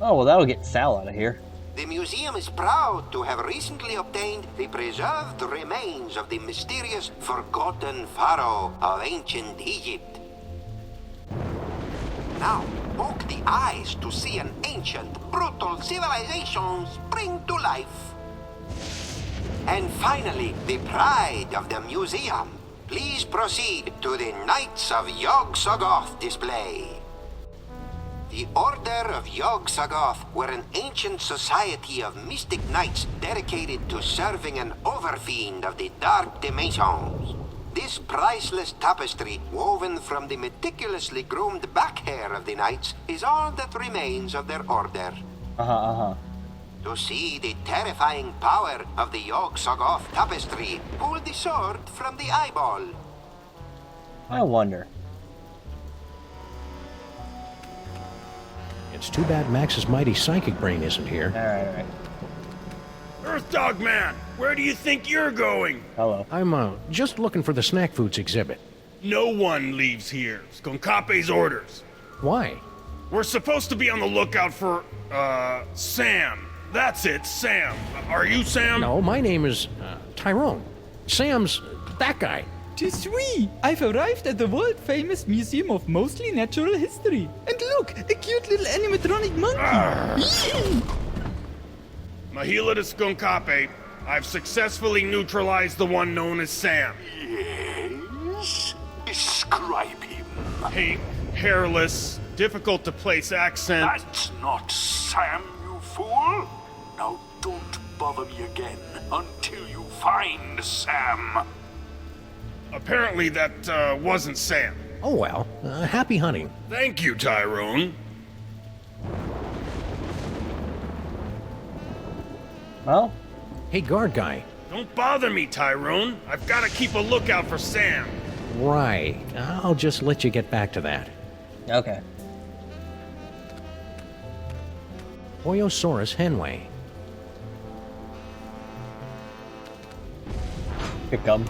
Oh, well, that'll get Sal out of here. The museum is proud to have recently obtained the preserved remains of the mysterious Forgotten Pharaoh of ancient Egypt. Now, poke the eyes to see an ancient, brutal civilization spring to life. And finally, the pride of the museum. Please proceed to the Knights of Yog-Sothoth display. The Order of Yog-Sothoth were an ancient society of mystic knights dedicated to serving an overfiend of the dark dimensions. This priceless tapestry, woven from the meticulously groomed back hair of the knights, is all that remains of their order. To see the terrifying power of the Yog-Sothoth tapestry, pull the sword from the eyeball. I wonder. It's too bad Max's mighty psychic brain isn't here. Alright. Earth Dog Man, where do you think you're going? Hello. I'm, just looking for the snack foods exhibit. No one leaves here. Skonkape's orders. Why? We're supposed to be on the lookout for, Sam. That's it, Sam. Are you Sam? No, my name is, Tyrone. Sam's that guy. Tis we! I've arrived at the world-famous Museum of Mostly Natural History. And look, a cute little animatronic monkey! Mahila to Skonkape, I've successfully neutralized the one known as Sam. Yes? Describe him. Pink, hairless, difficult to place accent. That's not Sam, you fool! Now don't bother me again until you find Sam. Apparently that, wasn't Sam. Oh well, happy hunting. Thank you, Tyrone. Well? Hey, guard guy. Don't bother me, Tyrone. I've got to keep a lookout for Sam. Right. I'll just let you get back to that. Okay. Hoyosaurus henway. Good gum.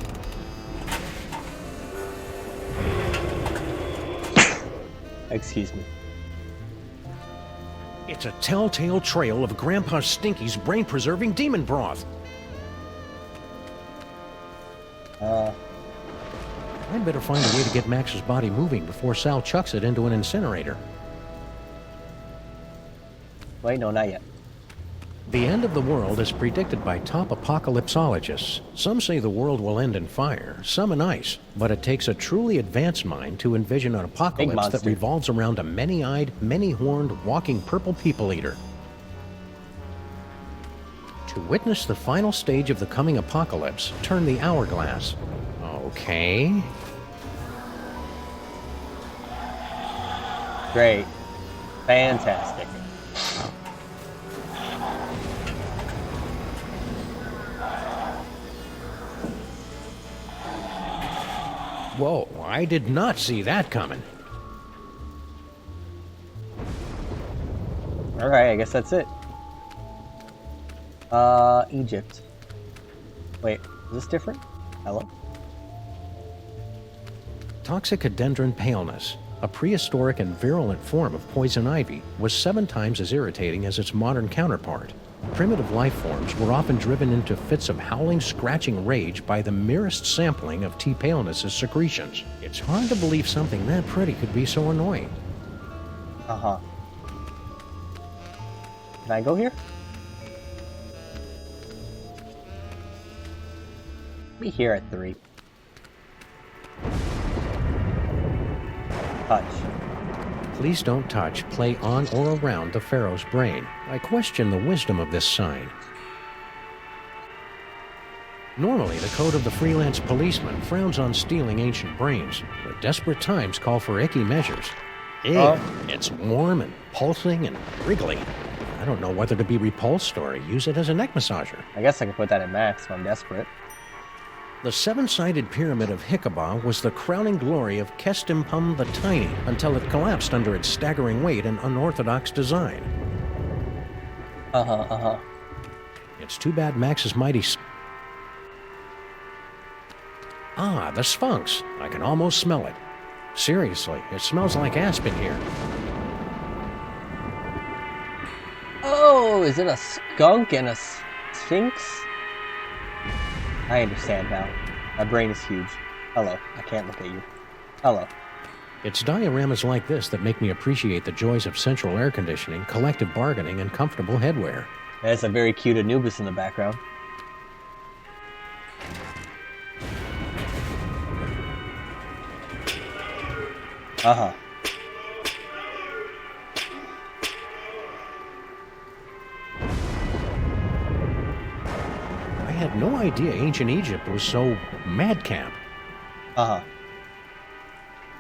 Excuse me. It's a telltale trail of Grandpa Stinky's brain-preserving demon broth. I'd better find a way to get Max's body moving before Sal chucks it into an incinerator. Wait, no, not yet. The end of the world is predicted by top apocalypsologists. Some say the world will end in fire, some in ice, but it takes a truly advanced mind to envision an apocalypse that revolves around a many-eyed, many-horned, walking purple people-eater. To witness the final stage of the coming apocalypse, turn the hourglass. Okay. Great. Fantastic. Whoa, I did not see that coming. Alright, I guess that's it. Egypt. Wait, is this different? Hello? Toxicodendron paleness, a prehistoric and virulent form of poison ivy, was 7 times as irritating as its modern counterpart. Primitive life forms were often driven into fits of howling, scratching rage by the merest sampling of T. paleness's secretions. It's hard to believe something that pretty could be so annoying. Uh-huh. Can I go here? Be here at 3. Touch. Please don't touch, play on or around the Pharaoh's brain. I question the wisdom of this sign. Normally, the code of the freelance policeman frowns on stealing ancient brains, but desperate times call for icky measures. Ew, it's warm and pulsing and wriggly. I don't know whether to be repulsed or use it as a neck massager. I guess I could put that in max if I'm desperate. The 7-sided pyramid of Hikaba was the crowning glory of Kestimpum the Tiny until it collapsed under its staggering weight and unorthodox design. It's too bad Max's mighty... Ah, the Sphinx. I can almost smell it. Seriously, it smells like aspen here. Oh, is it a skunk and a sphinx? I understand now. My brain is huge. Hello. I can't look at you. Hello. It's dioramas like this that make me appreciate the joys of central air conditioning, collective bargaining, and comfortable headwear. There's a very cute Anubis in the background. Uh-huh. I had no idea ancient Egypt was so madcap. Uh-huh.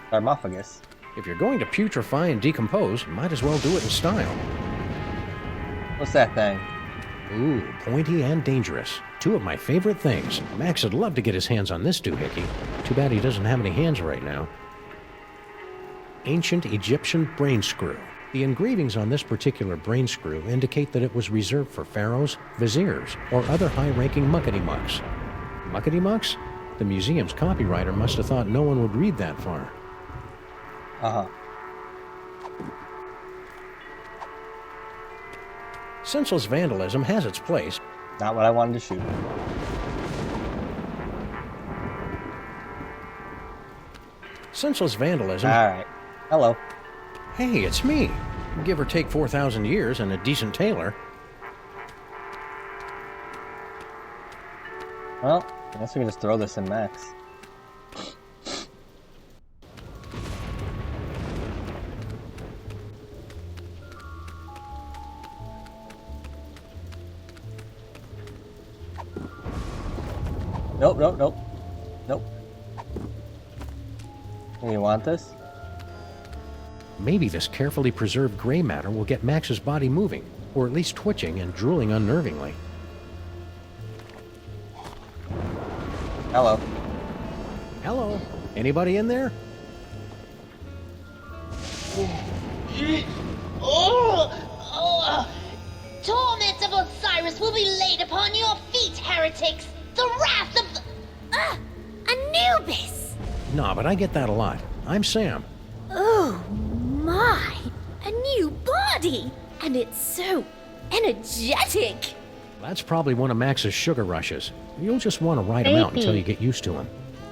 Sarcophagus. If you're going to putrefy and decompose, might as well do it in style. What's that thing? Ooh, pointy and dangerous. Two of my favorite things. Max would love to get his hands on this doohickey. Too bad he doesn't have any hands right now. Ancient Egyptian brain screw. The engravings on this particular brain screw indicate that it was reserved for pharaohs, viziers, or other high-ranking muckety-mucks. Muckety-mucks? The museum's copywriter must have thought no one would read that far. Uh-huh. Senseless vandalism has its place. Not what I wanted to shoot. Senseless vandalism... Alright. Hello. Hey, it's me. Give or take 4,000 years and a decent tailor. Well, I guess we can just throw this in Max. Nope, nope, nope. Nope. You want this? Maybe this carefully preserved gray matter will get Max's body moving, or at least twitching and drooling unnervingly. Hello. Hello? Anybody in there? Torment of Osiris will be laid upon your feet, heretics! The wrath of Anubis! Nah, but I get that a lot. I'm Sam. Oh my! A new body! And it's so energetic! That's probably one of Max's sugar rushes. You'll just want to ride him out until you get used to him.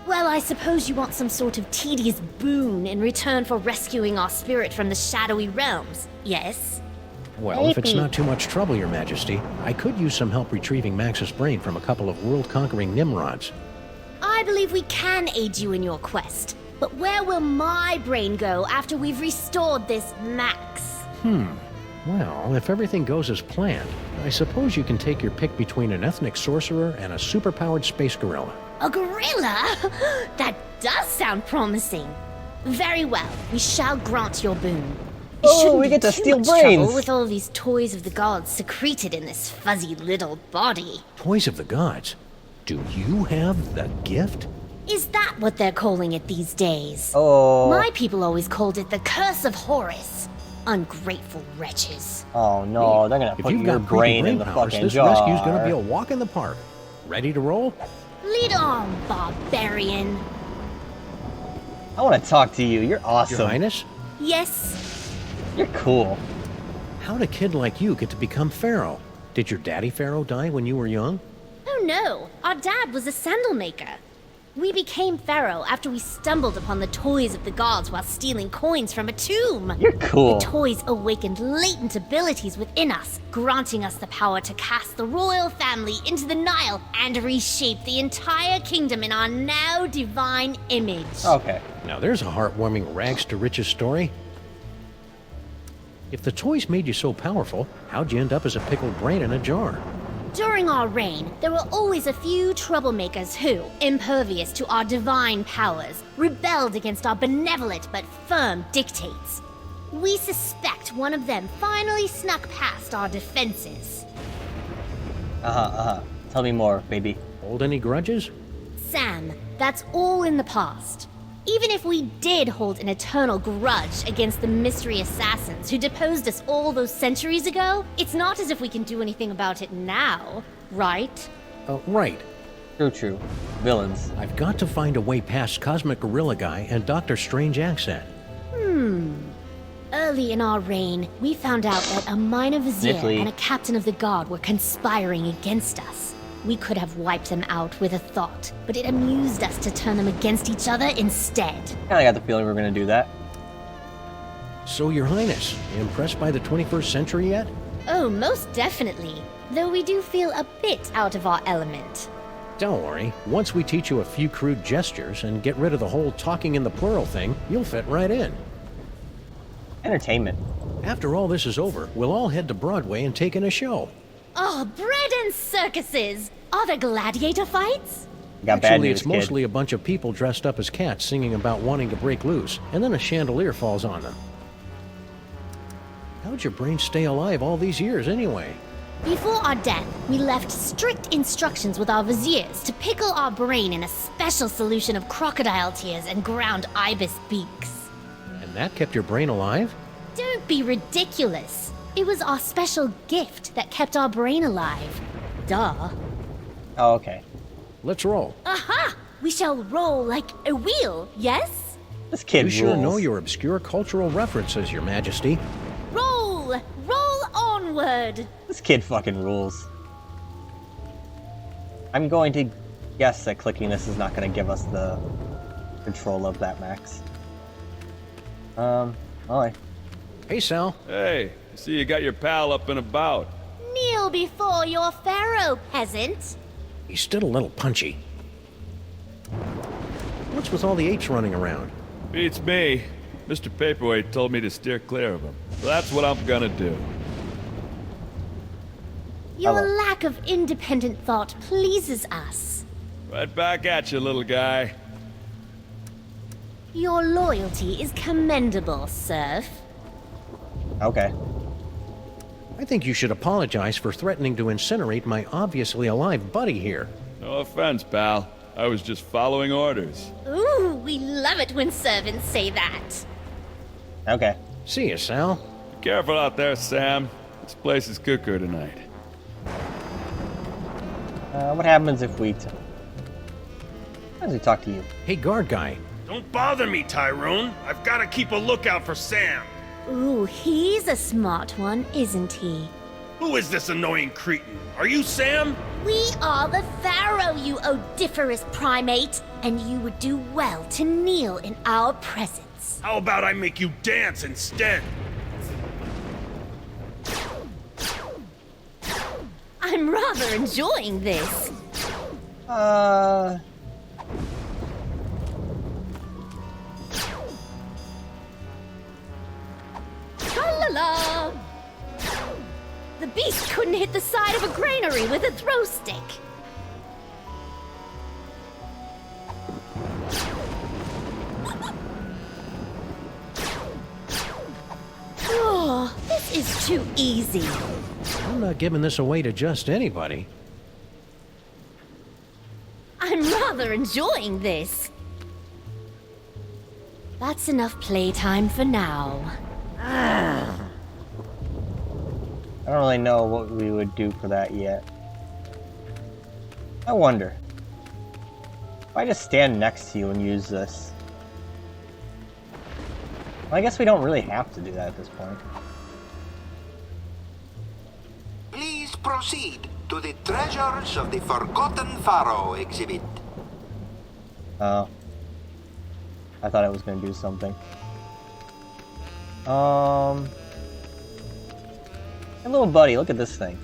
Well, I suppose you want some sort of tedious boon in return for rescuing our spirit from the shadowy realms, yes? Well, if it's not too much trouble, Your Majesty, I could use some help retrieving Max's brain from a couple of world-conquering Nimrods. I believe we can aid you in your quest, but where will my brain go after we've restored this Max? Well, if everything goes as planned, I suppose you can take your pick between an ethnic sorcerer and a superpowered space gorilla. A gorilla? That does sound promising. Very well, we shall grant your boon. It shouldn't we get be to too steal much brains! trouble with all these toys of the gods secreted in this fuzzy little body. Toys of the gods? Do you have the gift? Is that what they're calling it these days? Oh. My people always called it the Curse of Horus. Ungrateful wretches. Oh no, they're gonna If put you've your got creepy brain in the powers, fucking this jar. rescue's gonna be a walk in the park. Ready to roll? Lead on, barbarian. I want to talk to you. You're awesome. Your Highness? Yes. You're cool. How'd a kid like you get to become Pharaoh? Did your daddy Pharaoh die when you were young? Oh no, our dad was a sandal maker. We became Pharaoh after we stumbled upon the toys of the gods while stealing coins from a tomb. You're cool. The toys awakened latent abilities within us, granting us the power to cast the royal family into the Nile and reshape the entire kingdom in our now divine image. Okay. Now there's a heartwarming rags to riches story. If the toys made you so powerful, how'd you end up as a pickled brain in a jar? During our reign, there were always a few troublemakers who, impervious to our divine powers, rebelled against our benevolent but firm dictates. We suspect one of them finally snuck past our defenses. Tell me more, baby. Hold any grudges? Sam, that's all in the past. Even if we did hold an eternal grudge against the mystery assassins who deposed us all those centuries ago, it's not as if we can do anything about it now, right? Right. True. Villains. I've got to find a way past Cosmic Gorilla Guy and Dr. Strange Accent. Early in our reign, we found out that a minor vizier and a captain of the guard were conspiring against us. We could have wiped them out with a thought, but it amused us to turn them against each other instead. Kinda got the feeling we were gonna do that. So, Your Highness, impressed by the 21st century yet? Oh, most definitely. Though we do feel a bit out of our element. Don't worry. Once we teach you a few crude gestures and get rid of the whole talking in the plural thing, you'll fit right in. Entertainment. After all this is over, we'll all head to Broadway and take in a show. Oh, bread and circuses! Are there gladiator fights? Got bad Actually, news, it's mostly a bunch of people dressed up as cats singing about wanting to break loose, and then a chandelier falls on them. How'd your brain stay alive all these years, anyway? Before our death, we left strict instructions with our viziers to pickle our brain in a special solution of crocodile tears and ground ibis beaks. And that kept your brain alive? Don't be ridiculous. It was our special gift that kept our brain alive. Duh. Oh, okay. Let's roll. Aha! We shall roll like a wheel, yes? This kid You rules. sure know your obscure cultural references, Your Majesty. Roll! Roll onward! This kid fucking rules. I'm going to guess that clicking this is not going to give us the control of that max. Alright. Hey, Sal. Hey, I see you got your pal up and about. Kneel before your pharaoh, peasant. He's still a little punchy. What's with all the apes running around? Beats me. Mr. Paperweight told me to steer clear of them. So that's what I'm gonna do. Your lack of independent thought pleases us. Right back at you, little guy. Your loyalty is commendable, serf. Okay. I think you should apologize for threatening to incinerate my obviously alive buddy here. No offense, pal. I was just following orders. Ooh, we love it when servants say that. Okay. See you, Sal. Be careful out there, Sam. This place is cuckoo tonight. What happens if we... How does he talk to you? Hey, guard guy. Don't bother me, Tyrone. I've got to keep a lookout for Sam. Ooh, he's a smart one, isn't he? Who is this annoying cretin? Are you Sam? We are the pharaoh, you odiferous primate, and you would do well to kneel in our presence. How about I make you dance instead? I'm rather enjoying this. Tra-la-la! The beast couldn't hit the side of a granary with a throw stick. Oh, this is too easy. I'm not giving this away to just anybody. I'm rather enjoying this. That's enough playtime for now. I don't really know what we would do for that yet. I wonder. If I just stand next to you and use this. Well, I guess we don't really have to do that at this point. Please proceed to the Treasures of the Forgotten Pharaoh exhibit. Oh. I thought I was going to do something. Hey, little buddy, look at this thing.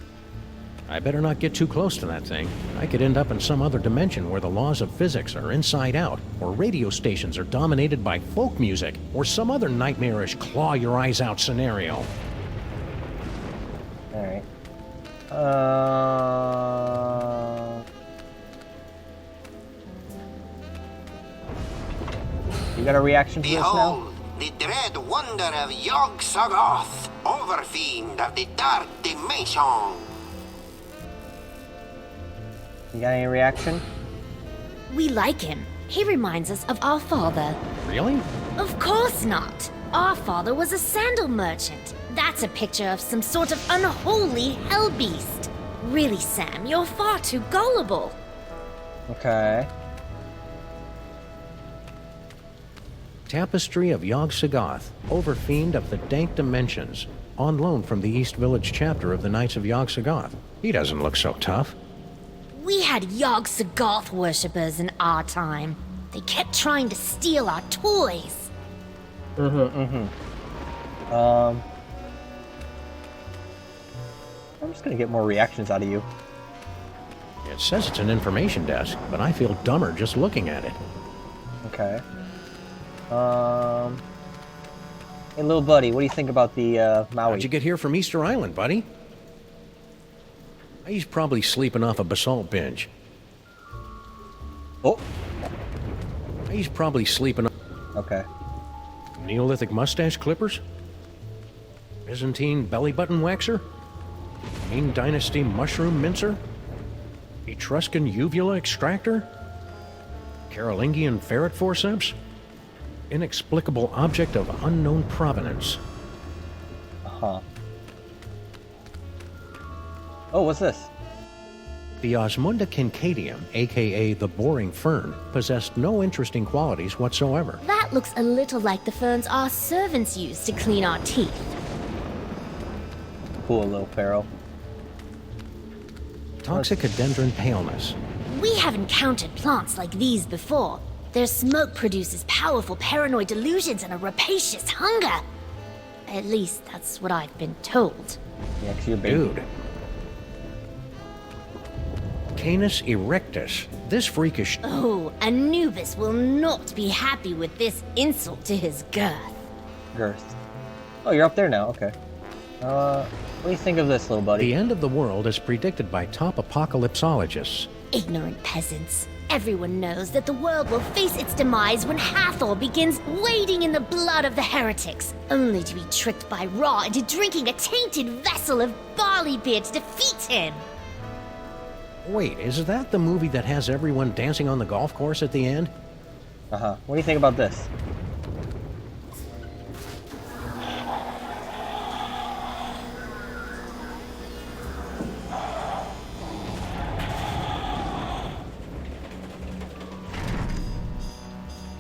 I better not get too close to that thing. I could end up in some other dimension where the laws of physics are inside out, or radio stations are dominated by folk music, or some other nightmarish claw-your-eyes-out scenario. Alright. You got a reaction to this now? Behold, the dread wonder of Yog-Sothoth, overfiend of the Dark Dimension. You got any reaction? We like him. He reminds us of our father. Really? Of course not. Our father was a sandal merchant. That's a picture of some sort of unholy hell beast. Really, Sam, you're far too gullible. Okay. Tapestry of Yog-Sothoth, Overfiend of the Dank Dimensions, on loan from the East Village chapter of the Knights of Yog-Sothoth. He doesn't look so tough. We had Yog-Sothoth worshippers in our time. They kept trying to steal our toys. I'm just gonna get more reactions out of you. It says it's an information desk, but I feel dumber just looking at it. Okay. Hey, little buddy, what do you think about the Maui? How'd you get here from Easter Island, buddy? He's probably sleeping off a basalt binge. Oh. He's probably sleeping. Okay. Neolithic mustache clippers? Byzantine belly button waxer? Ming Dynasty mushroom mincer? Etruscan uvula extractor? Carolingian ferret forceps? Inexplicable object of unknown provenance. Uh-huh. Oh, what's this? The Osmunda Kincadium, aka the boring fern, possessed no interesting qualities whatsoever. That looks a little like the ferns our servants use to clean our teeth. Cool little pharaoh. Toxicodendron paleness. We have encountered plants like these before. Their smoke produces powerful paranoid delusions and a rapacious hunger. At least that's what I've been told. Yeah, 'cause you're baby. Dude. Canis erectus. This freakish... Oh, Anubis will not be happy with this insult to his girth. Girth. Oh, you're up there now, okay. What do you think of this, little buddy? The end of the world is predicted by top apocalypsologists. Ignorant peasants. Everyone knows that the world will face its demise when Hathor begins wading in the blood of the heretics, only to be tricked by Ra into drinking a tainted vessel of barley beer to defeat him. Wait, is that the movie that has everyone dancing on the golf course at the end? Uh-huh. What do you think about this?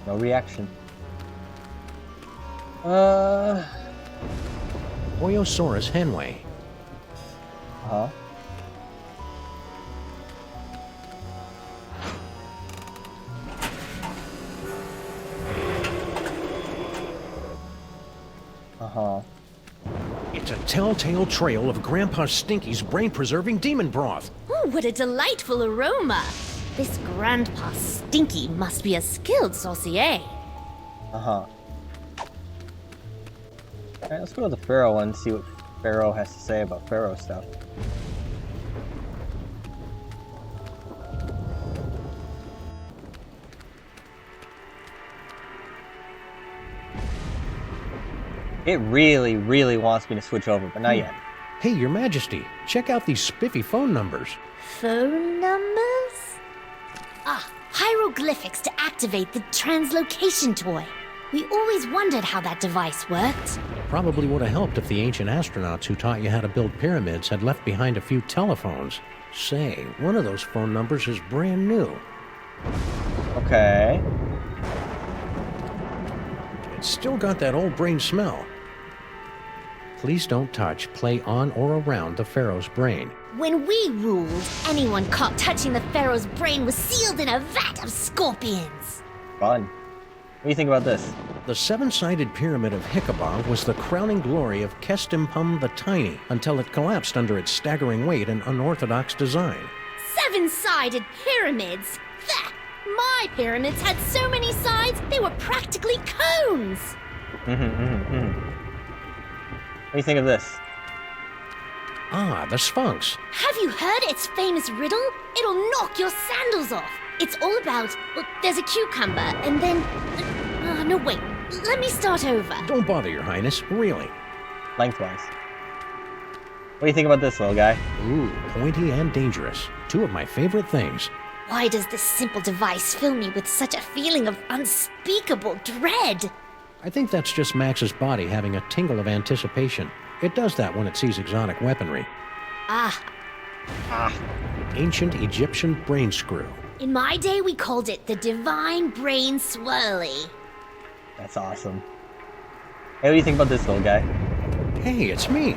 No reaction. Oyosaurus henway. Uh-huh. Uh-huh. It's a telltale trail of Grandpa Stinky's brain-preserving demon broth. Ooh, what a delightful aroma! This Grandpa Stinky must be a skilled sorcier. Uh-huh. Alright, let's go to the Pharaoh one and see what Pharaoh has to say about Pharaoh stuff. It really, really wants me to switch over, but not yet. Hey, Your Majesty, check out these spiffy phone numbers. Phone numbers? Ah, hieroglyphics to activate the translocation toy. We always wondered how that device worked. Probably would have helped if the ancient astronauts who taught you how to build pyramids had left behind a few telephones. Say, one of those phone numbers is brand new. Okay. It's still got that old brain smell. Please don't touch, play on or around the Pharaoh's brain. When we ruled, anyone caught touching the Pharaoh's brain was sealed in a vat of scorpions. Fun. What do you think about this? The seven-sided pyramid of Hikabah was the crowning glory of Kestimpum the Tiny until it collapsed under its staggering weight and unorthodox design. Seven-sided pyramids? Bah! My pyramids had so many sides, they were practically cones! What do you think of this? Ah, the Sphinx. Have you heard its famous riddle? It'll knock your sandals off. It's all about, well, there's a cucumber, and then... no, wait. Let me start over. Don't bother, Your Highness. Really. Lengthwise. What do you think about this, little guy? Ooh, pointy and dangerous. Two of my favorite things. Why does this simple device fill me with such a feeling of unspeakable dread? I think that's just Max's body having a tingle of anticipation. It does that when it sees exotic weaponry. Ah. Ancient Egyptian brain screw. In my day, we called it the Divine Brain Swirly. That's awesome. Hey, what do you think about this, little guy? Hey, it's me.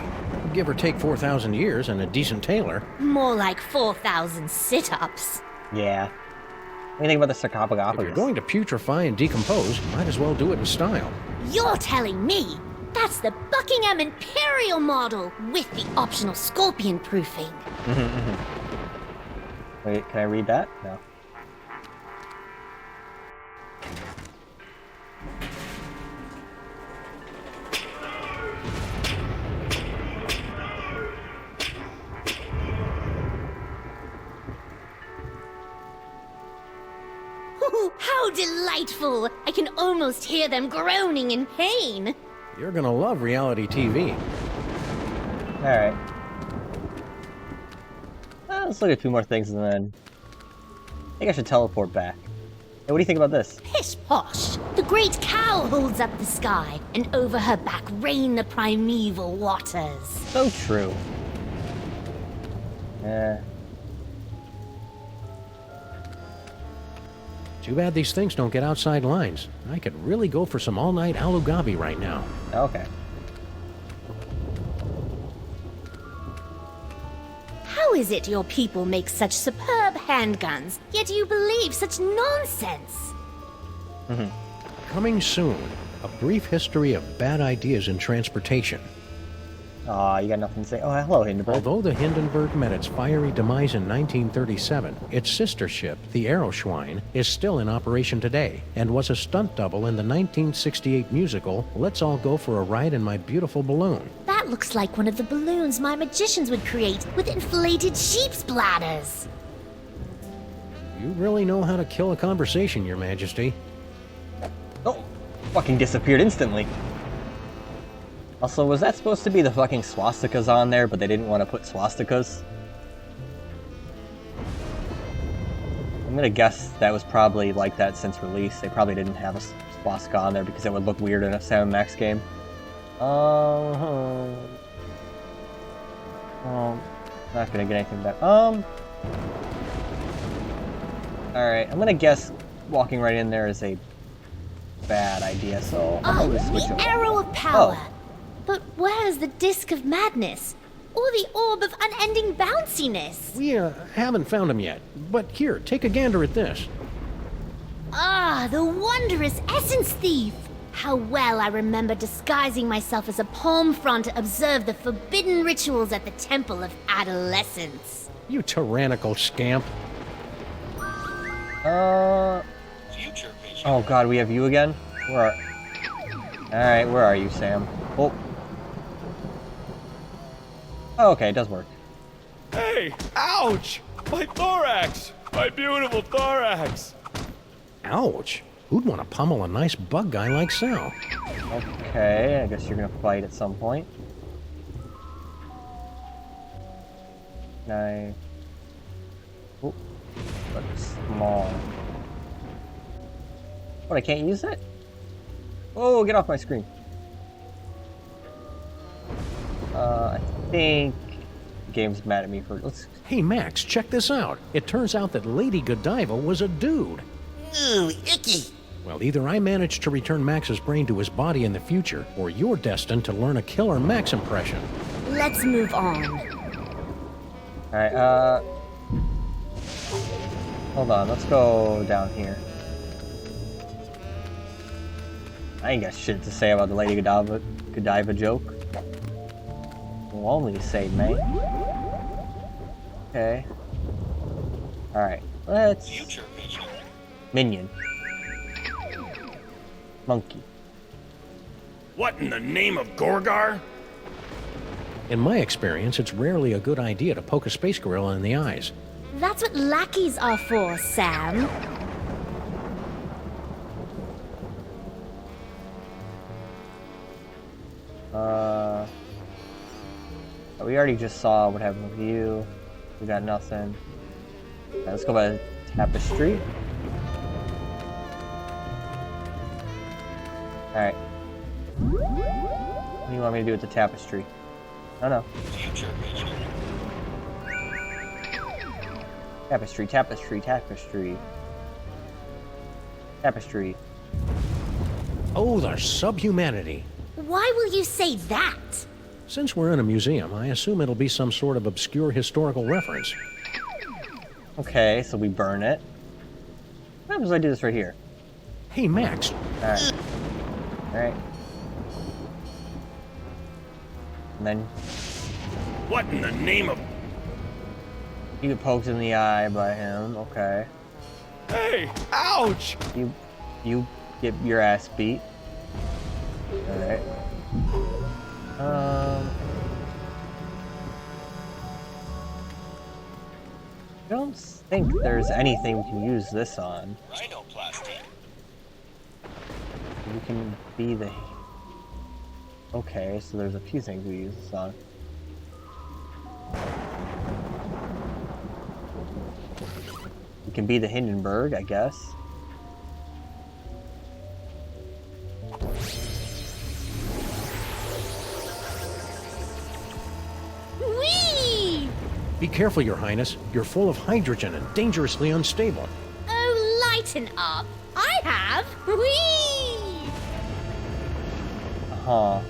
Give or take 4,000 years and a decent tailor. More like 4,000 sit-ups. Yeah. What do you think about the sarcophagus? If you're going to putrefy and decompose, you might as well do it in style. You're telling me? That's the Buckingham Imperial model with the optional scorpion proofing. Wait, can I read that? No. How delightful! I can almost hear them groaning in pain. You're gonna love reality TV. Alright. Let's look at 2 more things and then... I think I should teleport back. Hey, what do you think about this? Pish posh! The great cow holds up the sky, and over her back reign the primeval waters. So true. Yeah. Too bad these things don't get outside lines. I could really go for some all-night alugabi right now. Okay. How is it your people make such superb handguns, yet you believe such nonsense? Coming soon, a brief history of bad ideas in transportation. Aw, you got nothing to say. Oh, hello, Hindenburg. Although the Hindenburg met its fiery demise in 1937, its sister ship, the Aeroschwein, is still in operation today and was a stunt double in the 1968 musical Let's All Go for a Ride in My Beautiful Balloon. That looks like one of the balloons my magicians would create with inflated sheep's bladders. You really know how to kill a conversation, Your Majesty. Oh, fucking disappeared instantly. Also, was that supposed to be the fucking swastikas on there, but they didn't want to put swastikas? I'm gonna guess that was probably like that since release. They probably didn't have a swastika on there because it would look weird in a Sam & Max game. Not gonna get anything back. Alright, I'm gonna guess walking right in there is a bad idea, so I'm gonna switch over. The arrow of power! Oh. But where's the disc of madness? Or the orb of unending bounciness? We haven't found them yet, but here, take a gander at this. Ah, the wondrous essence thief! How well I remember disguising myself as a palm frond to observe the forbidden rituals at the Temple of Adolescence. You tyrannical scamp. Oh god, we have you again? Alright, where are you, Sam? Oh. Oh, okay, it does work. Hey! Ouch! My thorax! My beautiful thorax! Ouch! Who'd want to pummel a nice bug guy like Sal? Okay, I guess you're gonna fight at some point. Nice. Oh, but small. What, I can't use it? Oh, get off my screen. I think the game's mad at me for... Hey, Max, check this out. It turns out that Lady Godiva was a dude. Ooh, icky. Well, either I managed to return Max's brain to his body in the future, or you're destined to learn a killer Max impression. Let's move on. Alright, hold on, let's go down here. I ain't got shit to say about the Lady Godiva joke. We'll only say, man. Okay. Alright, let's... Minion. Monkey. What in the name of Gorgar? In my experience, it's rarely a good idea to poke a space gorilla in the eyes. That's what lackeys are for, Sam. We already just saw what happened with you. We got nothing. Right, let's go by the tapestry. Alright. What do you want me to do with the tapestry? Oh no. Tapestry, tapestry, tapestry. Tapestry. Oh, the subhumanity. Why will you say that? Since we're in a museum, I assume it'll be some sort of obscure historical reference. Okay, so we burn it. What happens if I do this right here? Hey, Max. Alright. Alright. And then... What in the name of... You get poked in the eye by him, okay. Hey! Ouch! You get your ass beat. Alright. I don't think there's anything we can use this on. Rhinoplasty. We can be the... Okay, so there's a few things we use this on. You can be the Hindenburg, I guess. Whee! Be careful, Your Highness. You're full of hydrogen and dangerously unstable. Oh, lighten up. I have. Whee! Huh.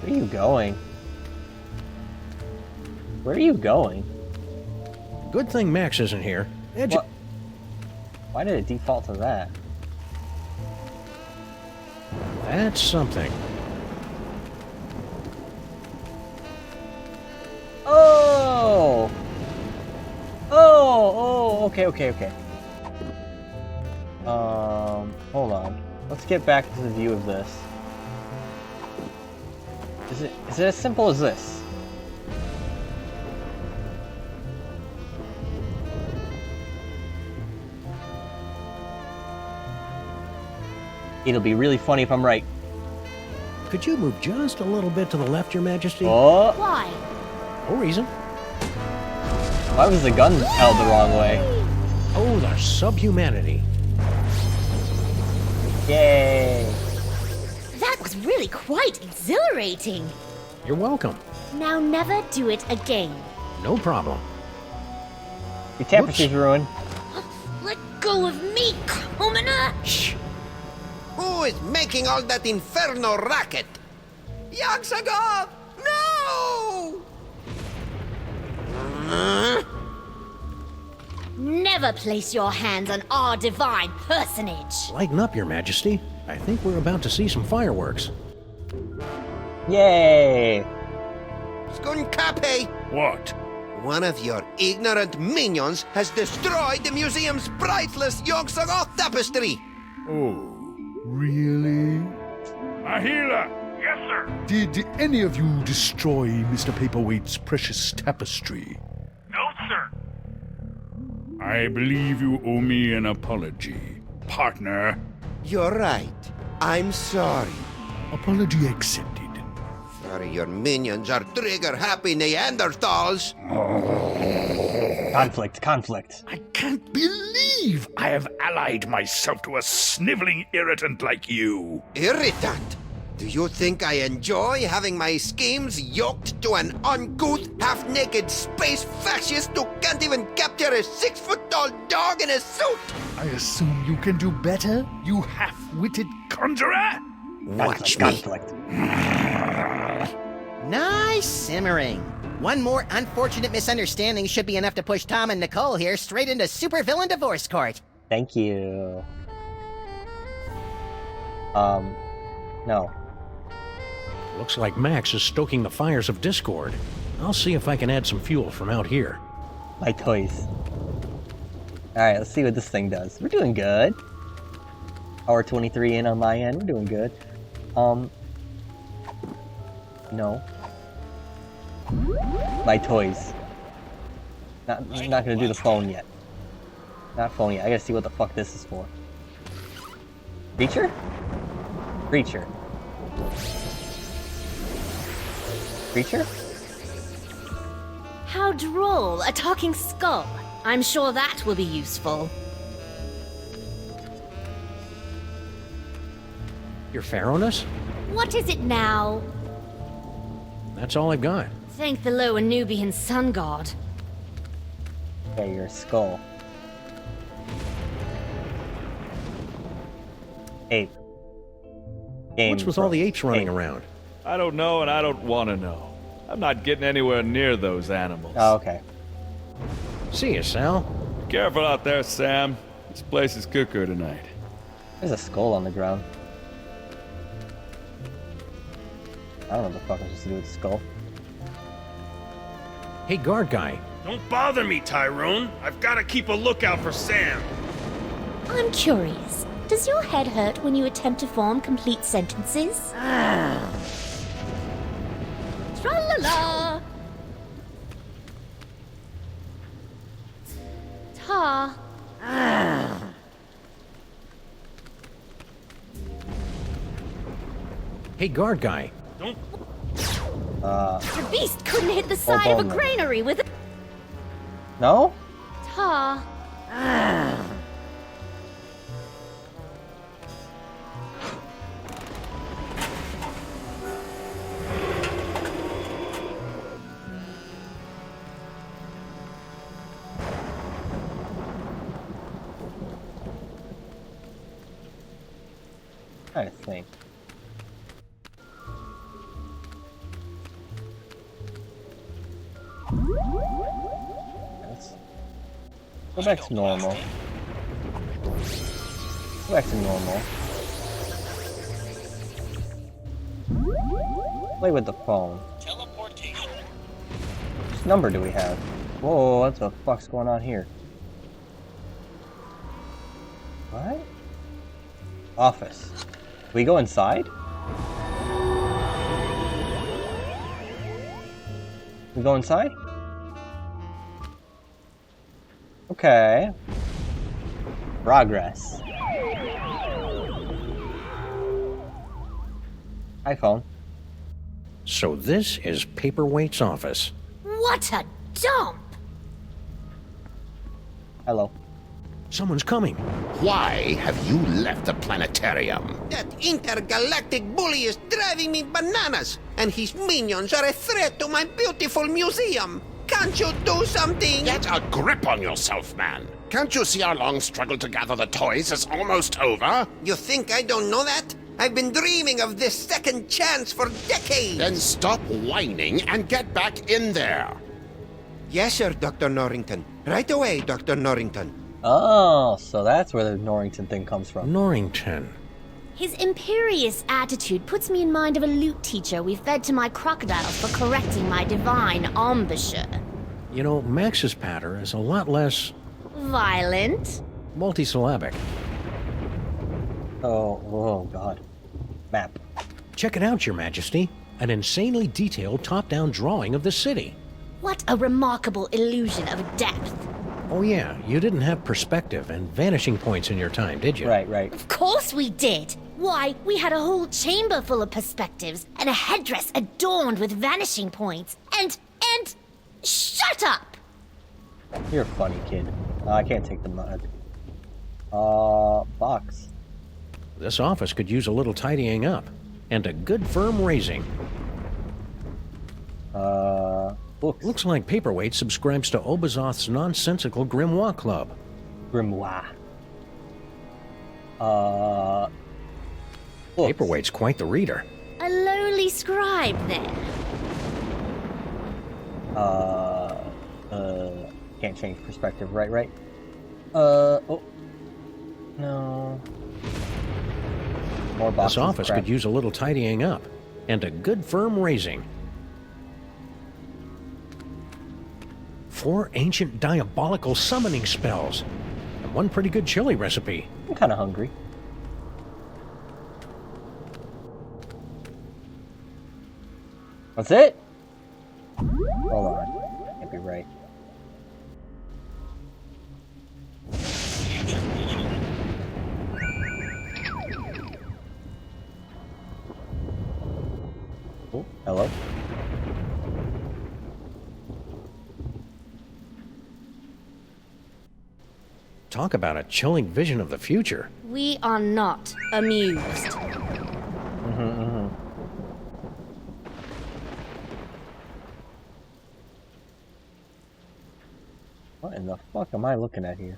Where are you going? Where are you going? Good thing Max isn't here. What? Why did it default to that? That's something. Oh! Oh, okay. Hold on. Let's get back to the view of this. Is it as simple as this? It'll be really funny if I'm right. Could you move just a little bit to the left, Your Majesty? Oh! Why? No reason. Why was the gun held the wrong way? Oh, the subhumanity. Yay! That was really quite exhilarating. You're welcome. Now never do it again. No problem. Your tapestry's ruined. Let go of me, commoner! Shh. Who is making all that inferno racket? Yagsagov! No! Never place your hands on our divine personage. Lighten up, Your Majesty. I think we're about to see some fireworks. Yay! Skunkape! What? One of your ignorant minions has destroyed the museum's priceless Yagsagov tapestry! Oh, really? Ahila! Yes, sir. Did any of you destroy Mr. Paperweight's precious tapestry? No, sir. I believe you owe me an apology, partner. You're right. I'm sorry. Apology accepted. Sorry your minions are trigger-happy Neanderthals. Conflict. I can't believe I have allied myself to a sniveling irritant like you. Irritant? Do you think I enjoy having my schemes yoked to an uncouth, half-naked space fascist who can't even capture a 6-foot-tall dog in a suit? I assume you can do better, you half-witted conjurer? Watch Conflict. Nice simmering. One more unfortunate misunderstanding should be enough to push Tom and Nicole here straight into supervillain divorce court. Thank you. No. Looks like Max is stoking the fires of discord. I'll see if I can add some fuel from out here. My toys. Alright, let's see what this thing does. We're doing good. Hour 23 in on my end. We're doing good. No. My toys. Not gonna do the phone yet. Not phone yet. I gotta see what the fuck this is for. Creature? Creature. Creature? How droll, a talking skull. I'm sure that will be useful. Your Pharaohness? What is it now? That's all I've got. Thank the lower Nubian sun god. Okay, your skull. Ape. Game What's with all the apes running ape. around? I don't know and I don't want to know. I'm not getting anywhere near those animals. Oh, okay. See you, Sal. Be careful out there, Sam. This place is cuckoo tonight. There's a skull on the ground. I don't know what the fuck I'm supposed to do with the skull. Hey, guard guy. Don't bother me, Tyrone. I've got to keep a lookout for Sam. I'm curious. Does your head hurt when you attempt to form complete sentences? Tra-la-la! Ta. Hey, guard guy. The beast couldn't hit the side of a granary with a... No? Tar. I think. Yes. Go back to normal. Go back to normal. Play with the phone. Teleportation. Which number do we have? Whoa, what the fuck's going on here? What? Office. We go inside? We go inside? Okay. Progress. iPhone. So this is Paperweight's office. What a dump! Hello. Someone's coming. Why have you left the planetarium? That intergalactic bully is driving me bananas, and his minions are a threat to my beautiful museum. Can't you do something? Get a grip on yourself, man. Can't you see our long struggle to gather the toys is almost over? You think I don't know that? I've been dreaming of this second chance for decades. Then stop whining and get back in there. Yes, sir, Dr. Norrington. Right away, Dr. Norrington. Oh, so that's where the Norrington thing comes from. Norrington. His imperious attitude puts me in mind of a loot teacher we fed to my crocodiles for correcting my divine embouchure. You know, Max's patter is a lot less... Violent? multisyllabic. Oh god. Map. Check it out, Your Majesty. An insanely detailed top-down drawing of the city. What a remarkable illusion of depth. Oh yeah, you didn't have perspective and vanishing points in your time, did you? Right. Of course we did. Why, we had a whole chamber full of perspectives and a headdress adorned with vanishing points. And shut up! You're a funny kid. I can't take the mud. Box. This office could use a little tidying up. And a good firm raising. Books. Looks like Paperweight subscribes to Obazoth's nonsensical Grimoire Club. Grimoire. Books. Paperweight's quite the reader. A lowly scribe, then. Can't change perspective, right? Oh. No. More boxes. This office could use a little tidying up. And a good firm raising. 4 ancient diabolical summoning spells. And 1 pretty good chili recipe. I'm kind of hungry. That's it? Hold on. Can't be right. Oh, hello? Talk about a chilling vision of the future. We are not amused. What in the fuck am I looking at here?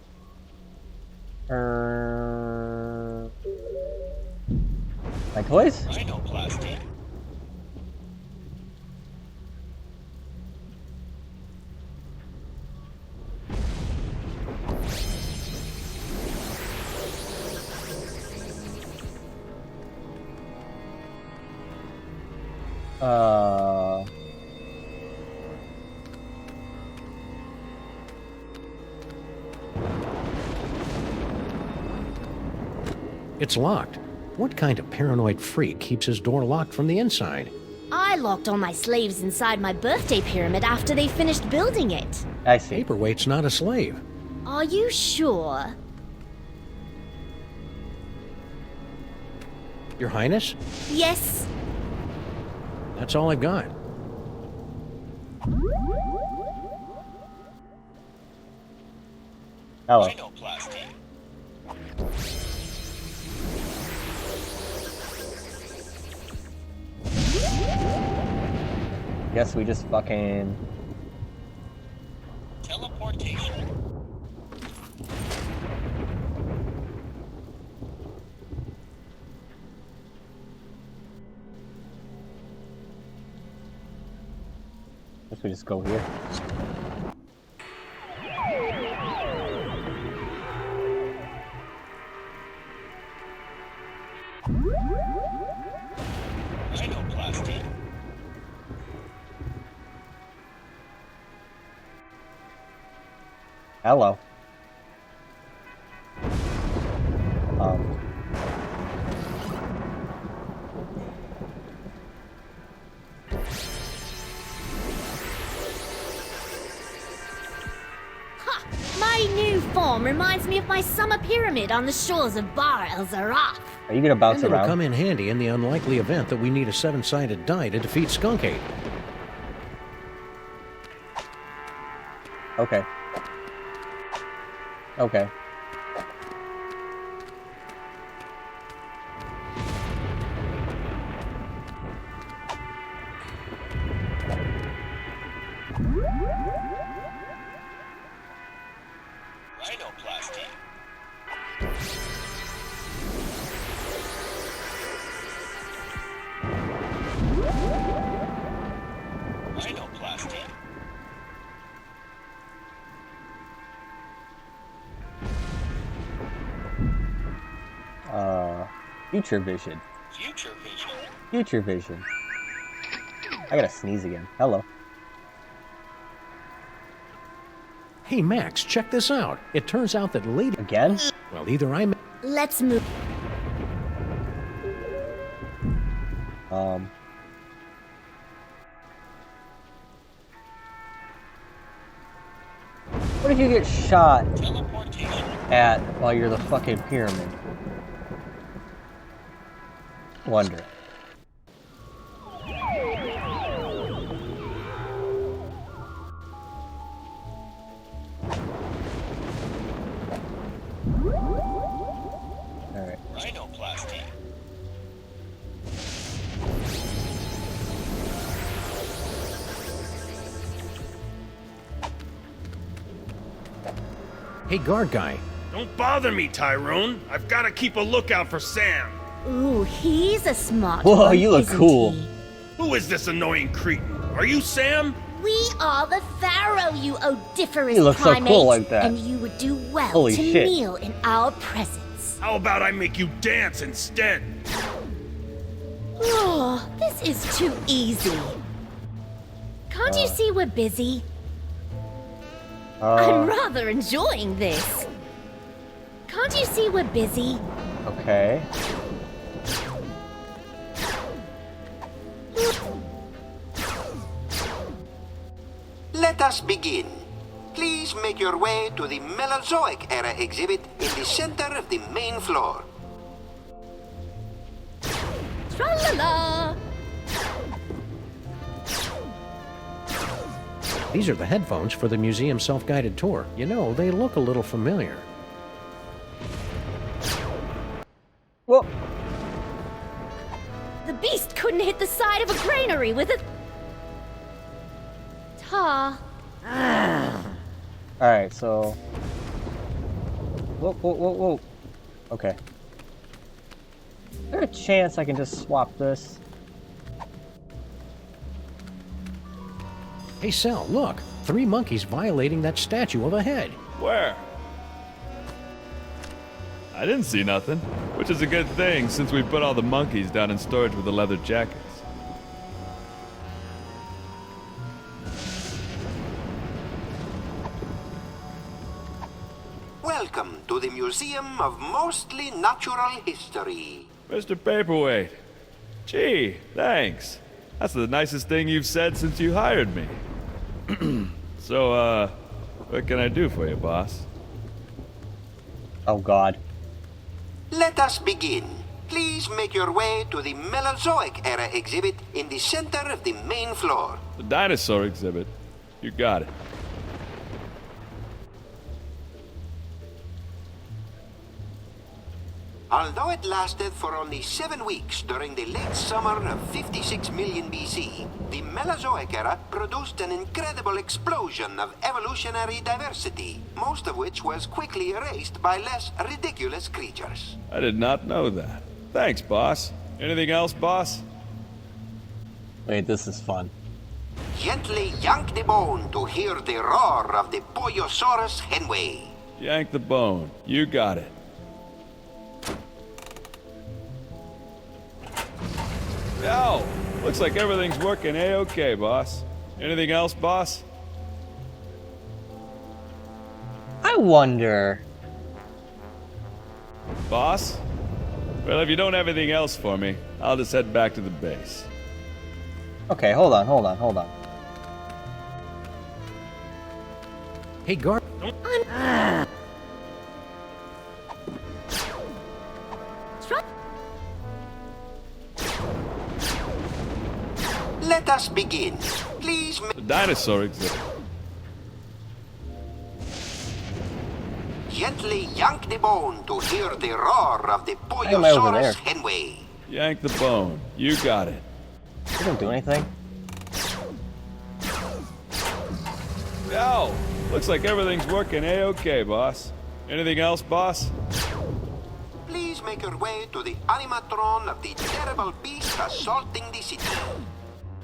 My toys? Rhinoplasty. It's locked. What kind of paranoid freak keeps his door locked from the inside? I locked all my slaves inside my birthday pyramid after they finished building it. I see. Paperweight's not a slave. Are you sure? Your Highness? Yes, That's all I've got. Hello. Guess we just fucking... Teleportation. Guess we just go here. Rhinoplasty. Hello. Ha! My new form reminds me of my summer pyramid on the shores of Bar El Zaraf. Are you gonna bounce And it'll around? come in handy in the unlikely event that we need a 7-sided die to defeat Skunkade. Okay. Okay. Rhinoplasty. Rhinoplasty. Future vision. Future vision. Future vision. I gotta sneeze again. Hello. Hey, Max, check this out. It turns out that lady... Again? Well, either I'm... Let's move. What if you get shot at while you're the fucking pyramid? Wonder. Alright. Rhinoplasty. Hey, guard guy. Don't bother me, Tyrone. I've got to keep a lookout for Sam. Ooh, he's a smart Whoa, one, you look isn't cool. he? Who is this annoying cretin? Are you Sam? We are the Pharaoh, you odiferous You look so primate, cool like that. and you would do well Holy to shit. kneel in our presence. How about I make you dance instead? Oh, this is too easy. Can't you see we're busy? I'm rather enjoying this. Can't you see we're busy? Okay. Let us begin. Please make your way to the Mesozoic era exhibit in the center of the main floor. Tra-la-la! These are the headphones for the museum self-guided tour. You know, they look a little familiar. Whoa. The beast couldn't hit the side of a granary with a... Tar. Alright, so... Whoa, whoa, whoa, whoa. Okay. Is there a chance I can just swap this? Hey, Sal, look. 3 monkeys violating that statue of a head. Where? I didn't see nothing, which is a good thing since we put all the monkeys down in storage with the leather jackets. Welcome to the Museum of Mostly Natural History. Mr. Paperweight. Gee, thanks. That's the nicest thing you've said since you hired me. So, what can I do for you, boss? Oh, God. Let us begin. Please make your way to the Mesozoic era exhibit in the center of the main floor. The dinosaur exhibit. You got it. Although it lasted for only 7 weeks during the late summer of 56 million BC, the Mesozoic era produced an incredible explosion of evolutionary diversity, most of which was quickly erased by less ridiculous creatures. I did not know that. Thanks, boss. Anything else, boss? Wait, this is fun. Gently yank the bone to hear the roar of the Boyosaurus henway. Yank the bone. You got it. Yo, looks like everything's working A-okay, boss. Anything else, boss? I wonder... Boss? Well, if you don't have anything else for me, I'll just head back to the base. Okay, hold on. Hey, Gar... Let us begin. Please The dinosaur exhibit. gently yank the bone to hear the roar of the am I over there? Boyosaurus henway. Yank the bone. You got it. You don't do anything. Yo, looks like everything's working A-okay, boss. Anything else, boss? Please make your way to the animatron of the terrible beast assaulting the city.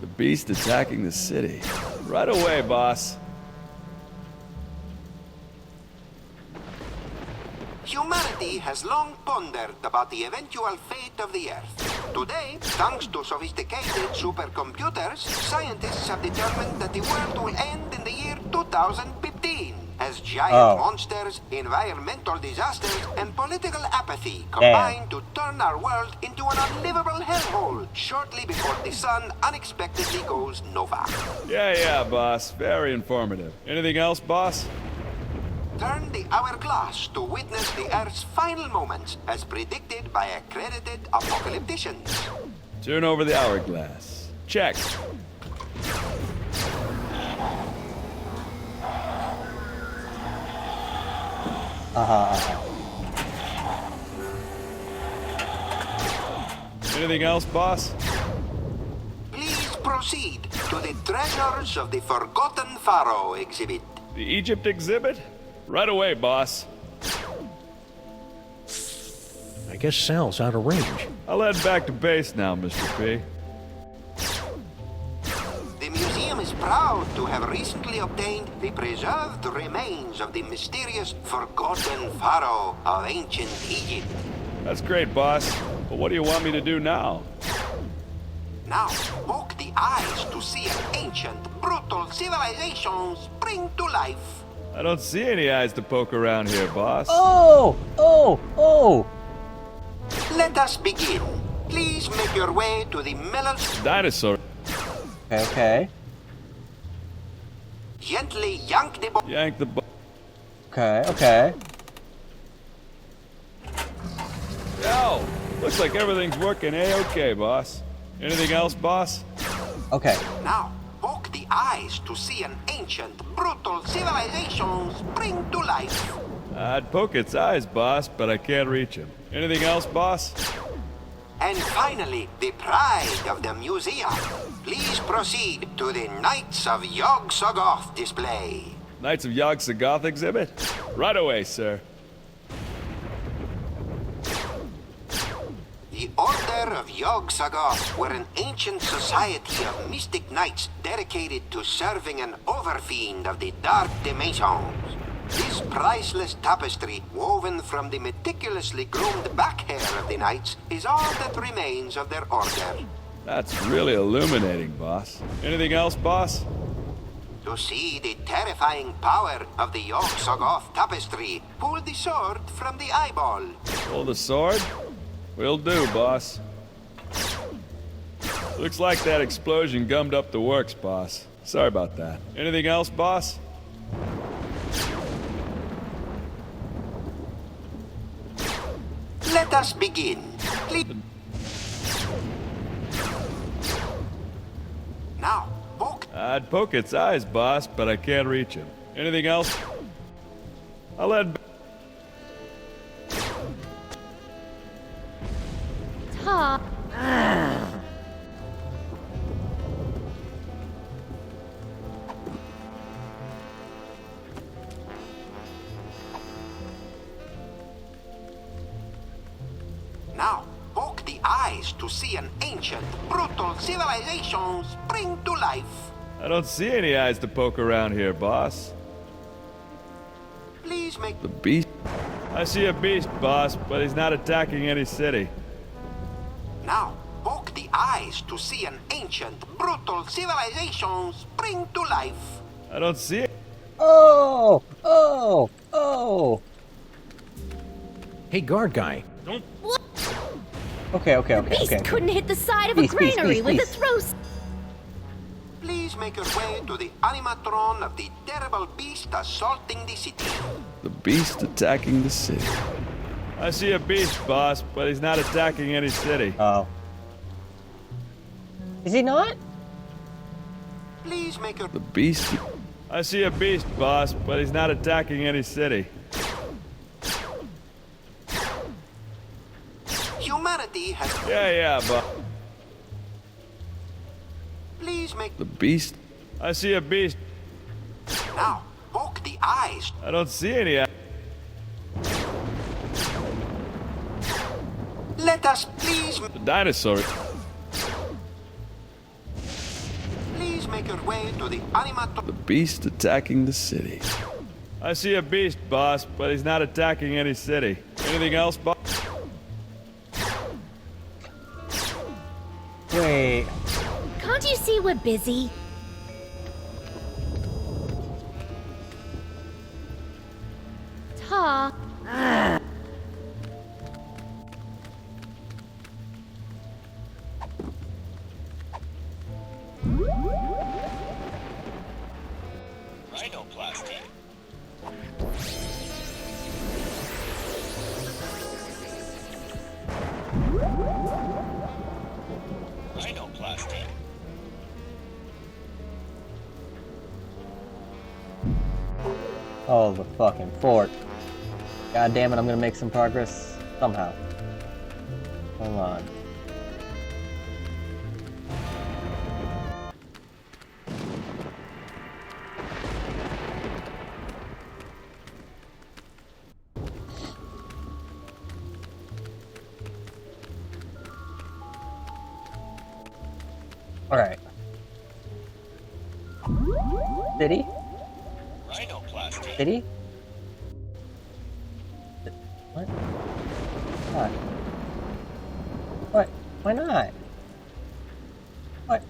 The beast attacking the city. Right away, boss. Humanity has long pondered about the eventual fate of the Earth. Today, thanks to sophisticated supercomputers, scientists have determined that the world will end in the year 2015, as giant monsters, environmental disasters, and political apathy combine to turn our world into an unlivable hellhole shortly before the sun unexpectedly goes nova. Yeah, boss. Very informative. Anything else, boss? Turn the hourglass to witness the Earth's final moments, as predicted by accredited apocalypticians. Turn over the hourglass. Check. Anything else, boss? Please proceed to the Treasures of the Forgotten Pharaoh exhibit. The Egypt exhibit? Right away, boss. I guess Sal's out of range. I'll head back to base now, Mr. P. The museum is proud to have recently obtained the preserved remains of the mysterious Forgotten Pharaoh of ancient Egypt. That's great, boss. But what do you want me to do now? Now, poke the eyes to see an ancient, brutal civilization spring to life. I don't see any eyes to poke around here, boss. Let us begin. Please make your way to the Dinosaur. Okay. Gently yank the bone. Yank the bone. Okay. Yo, looks like everything's working A-okay, boss. Anything else, boss? Okay. Now, poke the eyes to see an ancient, brutal civilization spring to life. I'd poke its eyes, boss, but I can't reach him. Anything else, boss? And finally, the pride of the museum. Please proceed to the Knights of Yog-Sothoth display. Knights of Yog-Sothoth exhibit? Right away, sir. The Order of Yog-Sothoth were an ancient society of mystic knights dedicated to serving an overfiend of the dark dimensions. This priceless tapestry, woven from the meticulously groomed back hair of the knights, is all that remains of their order. That's really illuminating, boss. Anything else, boss? To see the terrifying power of the Yog-Sothoth tapestry, pull the sword from the eyeball. Pull the sword? Will do, boss. Looks like that explosion gummed up the works, boss. Sorry about that. Anything else, boss? Let Let us begin. Please. Now, poke. I'd poke its eyes, boss, but I can't reach him. Anything else? I'll head. Ta. Now, poke the eyes to see an ancient, brutal civilization spring to life. I don't see any eyes to poke around here, boss. Please make The beast? I see a beast, boss, but he's not attacking any city. Now, poke the eyes to see an ancient, brutal civilization spring to life. I don't see it. Oh! Oh! Oh! Hey, guard guy. Don't. What? Okay. Beast couldn't hit the side of a Beast, granary with beast. its throat. Please make your way to the animatron of the terrible beast assaulting the city. The beast attacking the city. I see a beast, boss, but he's not attacking any city. Oh. Is he not? Please make your... The beast? I see a beast, boss, but he's not attacking any city. Humanity has... Yeah, but... Please make... The beast? I see a beast. Now, poke the eyes. I don't see any. Let us please... The dinosaur. Please make your way to the animatron... The beast attacking the city. I see a beast, boss, but he's not attacking any city. Anything else, boss? Wait. Can't you see we're busy? Ta. Rhinoplasty. Rhinoplasty. Oh, the fucking fort. God damn it, I'm gonna make some progress somehow. Come on. Alright. City? Rhinoplasty. City? What? Why? What? Why not? What?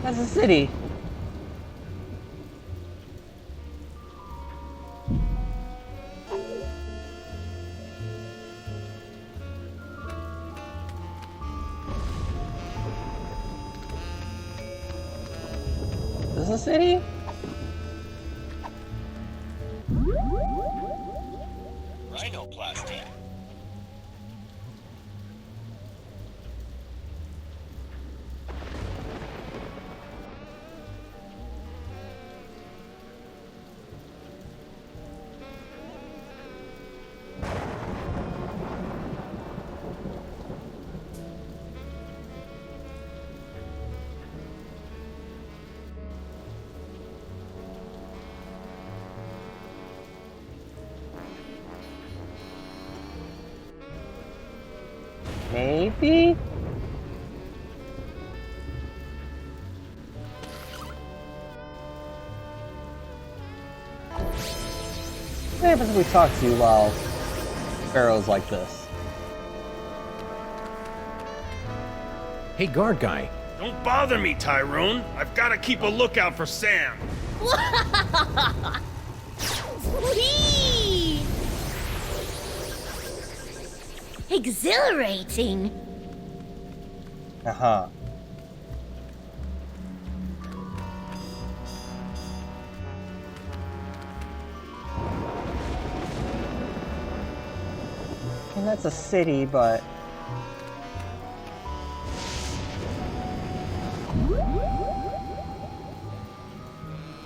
That's a city. Is this a city? Rhinoplasty. Maybe? What happens if we talk to you while Pharaoh's like this? Hey, guard guy. Don't bother me, Tyrone. I've got to keep a lookout for Sam. Sweet! Exhilarating. Uh-huh. And that's a city, but...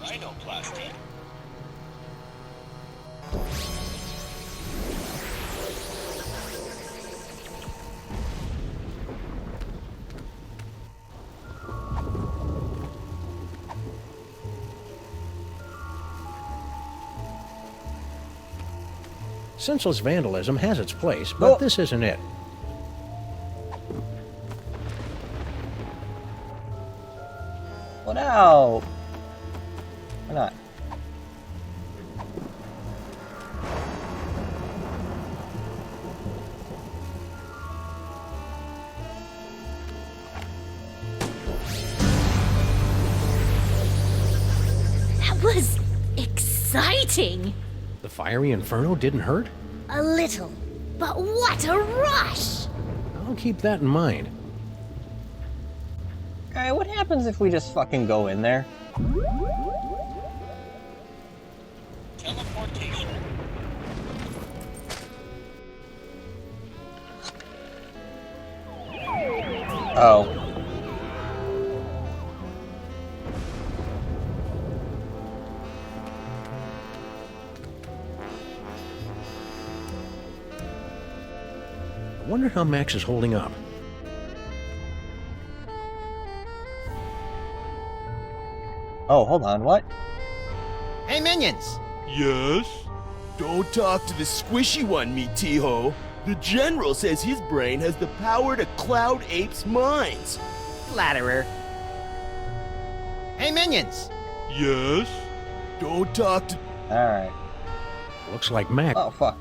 Rhinoplasty. Senseless vandalism has its place, but this isn't it. Well, now... Why not? That was exciting. The fiery inferno didn't hurt? A little. But what a rush! I'll keep that in mind. Alright, what happens if we just fucking go in there? Teleportation. Oh. I wonder how Max is holding up. Oh, hold on, what? Hey, minions! Yes? Don't talk to the squishy one, me T-ho. The General says his brain has the power to cloud apes' minds. Flatterer. Hey, minions! Yes? Don't talk to... Alright. Looks like Max. Oh, fuck.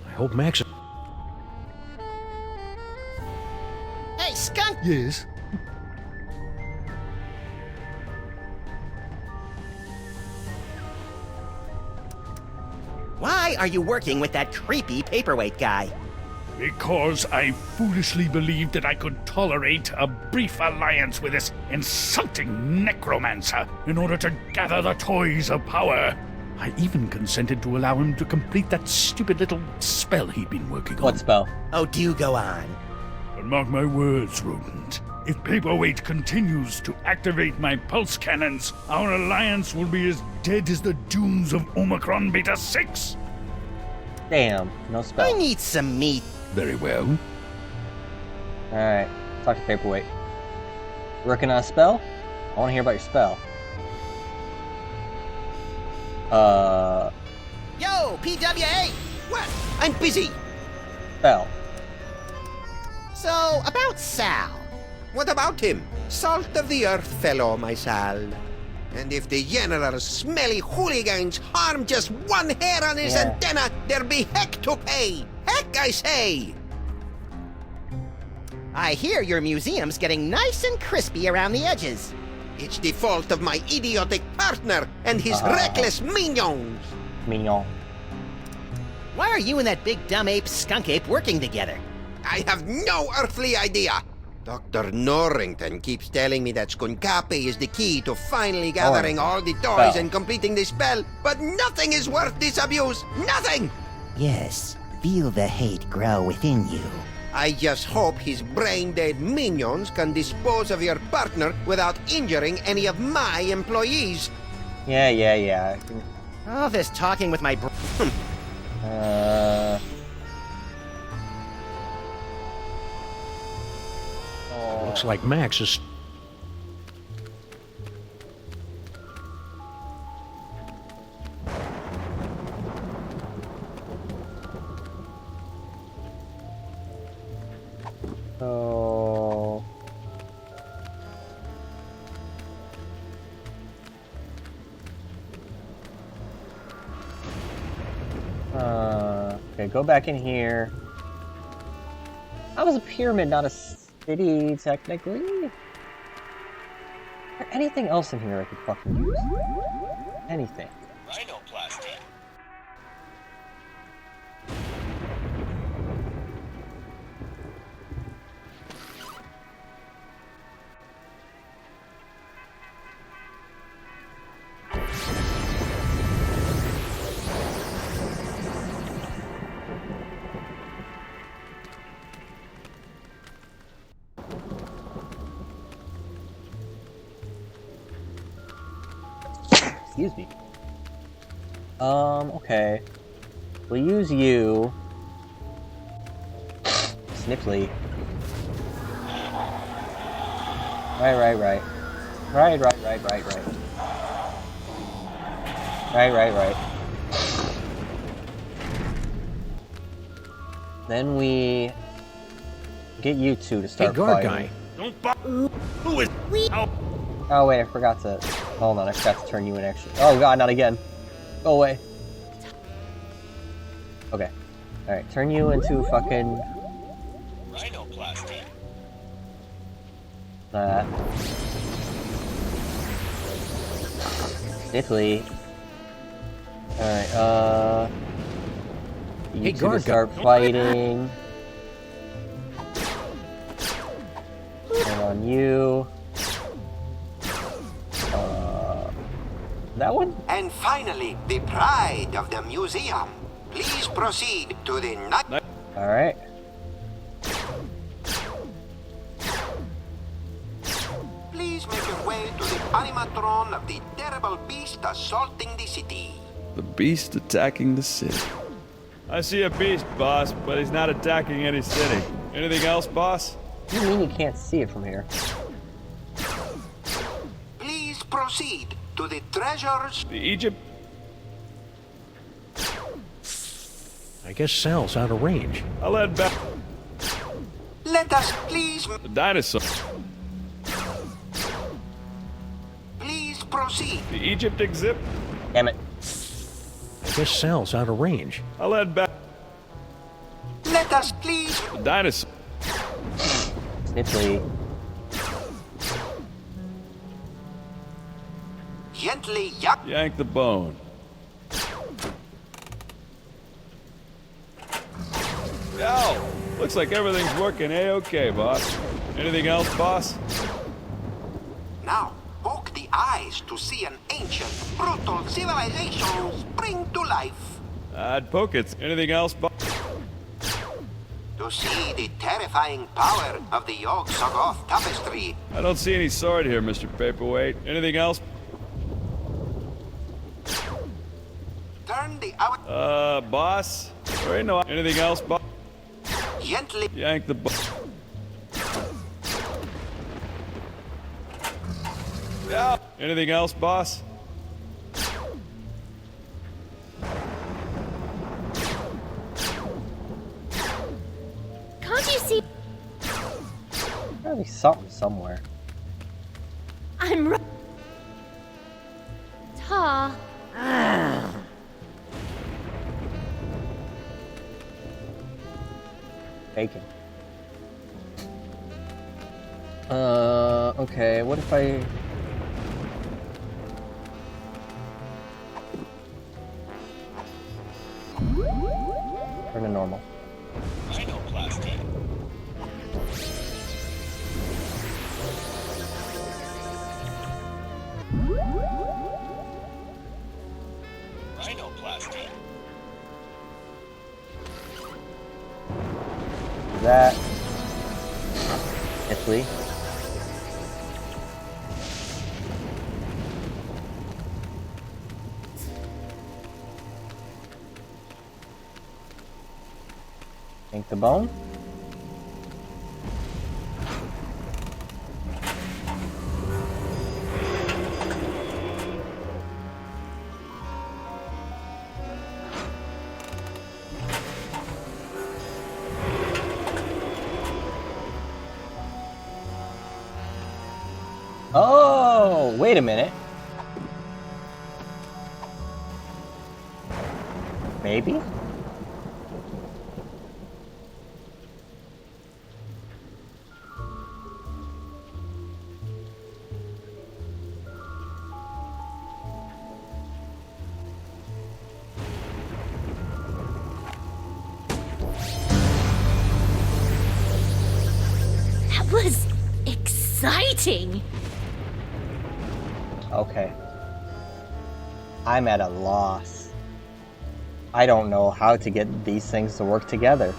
I hope Max... Hey, skunk! Yes? Why are you working with that creepy paperweight guy? Because I foolishly believed that I could tolerate a brief alliance with this insulting necromancer in order to gather the toys of power. I even consented to allow him to complete that stupid little spell he'd been working on. What spell? Oh, do go on. But mark my words, Rodent. If Paperweight continues to activate my pulse cannons, our alliance will be as dead as the dunes of Omicron Beta 6. Damn, no spell. I need some meat. Very well. Alright, talk to Paperweight. Working on a spell? I want to hear about your spell. Yo, PWA! What? I'm busy. Spell. So, about Sal. What about him? Salt of the earth fellow, my Sal. And if the General's smelly hooligans harm just one hair on his antenna, there'll be heck to pay. Heck, I say! I hear your museum's getting nice and crispy around the edges. It's the fault of my idiotic partner and his reckless minions. Mignon. Why are you and that big dumb ape skunk ape working together? I have no earthly idea. Dr. Norrington keeps telling me that Skunkapi is the key to finally gathering all the toys and completing the spell, but nothing is worth this abuse. Nothing! Yes, feel the hate grow within you. I just hope his brain-dead minions can dispose of your partner without injuring any of my employees. Yeah. All this talking with my Looks like Max is... So... okay, go back in here. That was a pyramid, not a city, technically. Is there anything else in here I could fucking use? Anything. Rhinoplasty. Excuse me. Okay. We'll use you. Sniffly. Right. Right. Then we get you two to start guard fighting. guy. Who is Oh wait, I forgot to. Hold on, I forgot to turn you in actually. Oh god, not again. Go away. Okay. Alright, turn you into fucking. Rhinoplasty. That. Italy. Alright, you two to start fighting. And on you. That one? And finally, the pride of the museum. Please proceed to the night. Alright. Please make your way to the animatron of the terrible beast assaulting the city. The beast attacking the city. I see a beast, boss, but he's not attacking any city. Anything else, boss? What do you mean you can't see it from here? Please proceed to the treasures. The Egypt. I guess Sal's out of range. I'll head back. Let us please. The dinosaur. Please proceed. The Egypt exhibit. Damn it. I guess Sal's out of range. I'll head back. Let us please. The dinosaur. Sniffly. Gently yank the bone. Oh, looks like everything's working A-okay, boss. Anything else, boss? Now, poke the eyes to see an ancient, brutal civilization spring to life. I'd poke it. Anything else, boss? To see the terrifying power of the Yog-Sothoth tapestry. I don't see any sword here, Mr. Paperweight. Anything else? Turn the hour. Boss? There ain't no... Anything else, boss? Gently yank the yeah. Anything else, boss? Can't you see? Gotta be something somewhere. I'm right. Tar. Bacon. Okay, what if I... Turn to normal. Rhinoplasty. Rhinoplasty. That. Italy. Yank the bone. Oh, wait a minute. Maybe? That was exciting. Okay. I'm at a loss. I don't know how to get these things to work together.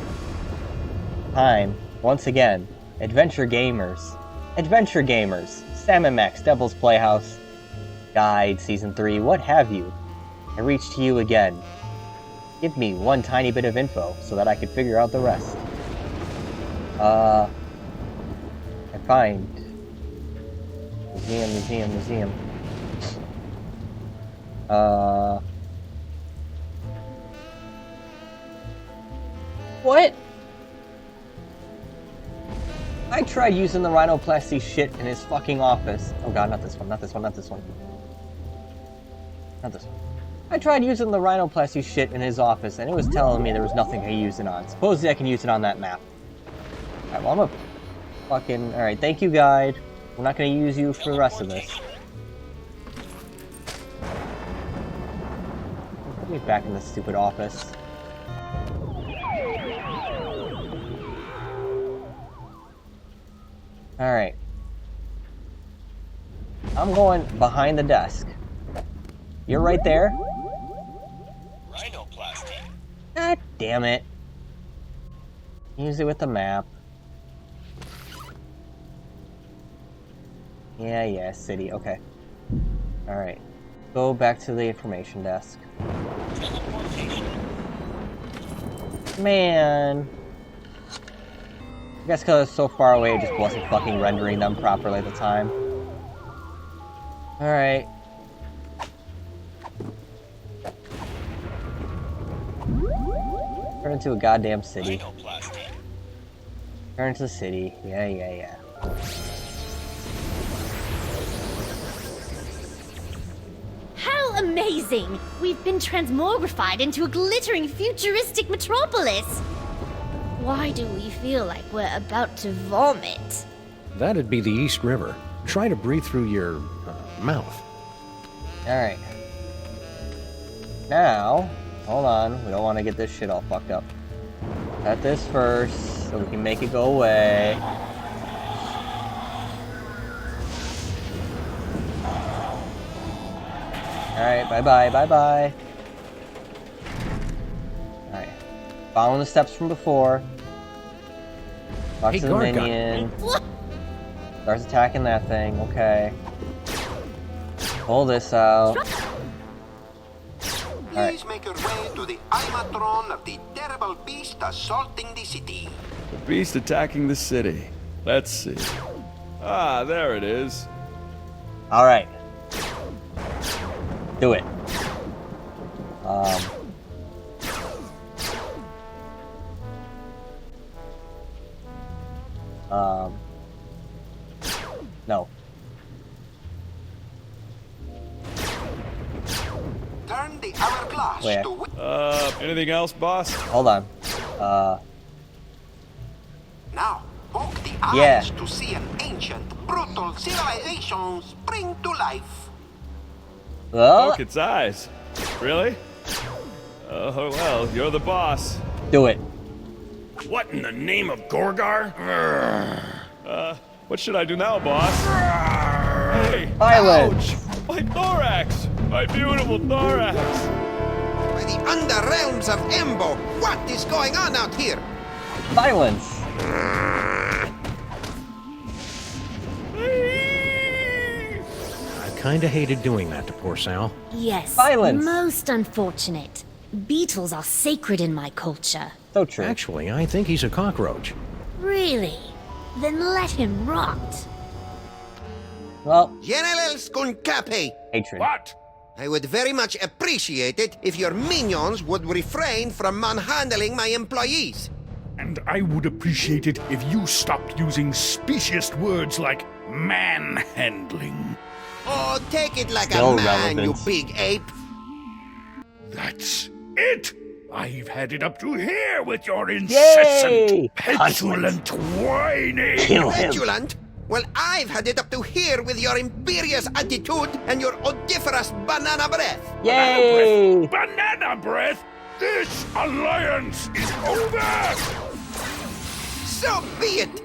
Time, once again, Adventure Gamers. Adventure Gamers. Sam and Max, Devil's Playhouse. Guide, Season 3, what have you? I reach to you again. Give me one tiny bit of info so that I can figure out the rest. I find... Museum. What? I tried using the rhinoplasty shit in his fucking office. Oh god, not this one. I tried using the rhinoplasty shit in his office, and it was telling me there was nothing to use it on. Supposedly I can use it on that map. Alright, well I'm a fucking... Alright, thank you, guide. We're not gonna use you for the rest of this. Put me back in this stupid office. Alright. I'm going behind the desk. You're right there? Rhinoplasty. God damn it. Use it with the map. Yeah, city, okay. Alright. Go back to the information desk. Man. I guess because it's so far away, it just wasn't fucking rendering them properly at the time. Alright. Turn into a goddamn city. Turn into the city. Yeah. How amazing! We've been transmogrified into a glittering futuristic metropolis! Why do we feel like we're about to vomit? That'd be the East River. Try to breathe through your mouth. Alright. Now, hold on. We don't want to get this shit all fucked up. Cut this first, so we can make it go away. Alright, bye-bye. Alright. Following the steps from before. Talk to the minion. Starts attacking that thing, okay. Pull this out. Please make your way to the animatron of the terrible beast assaulting the city. The beast attacking the city. Let's see. Ah, there it is. Alright. Do it. No. Turn the hourglass to... anything else, boss? Hold on. Now, poke the eyes to see an ancient, brutal civilization spring to life. Poke its eyes. Really? Oh, well, you're the boss. Do it. What in the name of Gorgar? What should I do now, boss? Hey! Violence! Ouch! My thorax! My beautiful thorax! By the underrealms of Embo, what is going on out here? Violence! I kinda hated doing that to poor Sal. Yes. Violence. Most unfortunate. Beetles are sacred in my culture. So true. Actually, I think he's a cockroach. Really? Then let him rot. Well, General Skunkapi. hatred. What? I would very much appreciate it if your minions would refrain from manhandling my employees. And I would appreciate it if you stopped using specious words like manhandling. Oh, take it like Still a man, relevant. you big ape. That's it! I've had it up to here with your incessant, Yay! petulant whining. Kill him. Petulant? Well, I've had it up to here with your imperious attitude and your odoriferous banana breath. Yay! Banana breath? This alliance is over! So be it.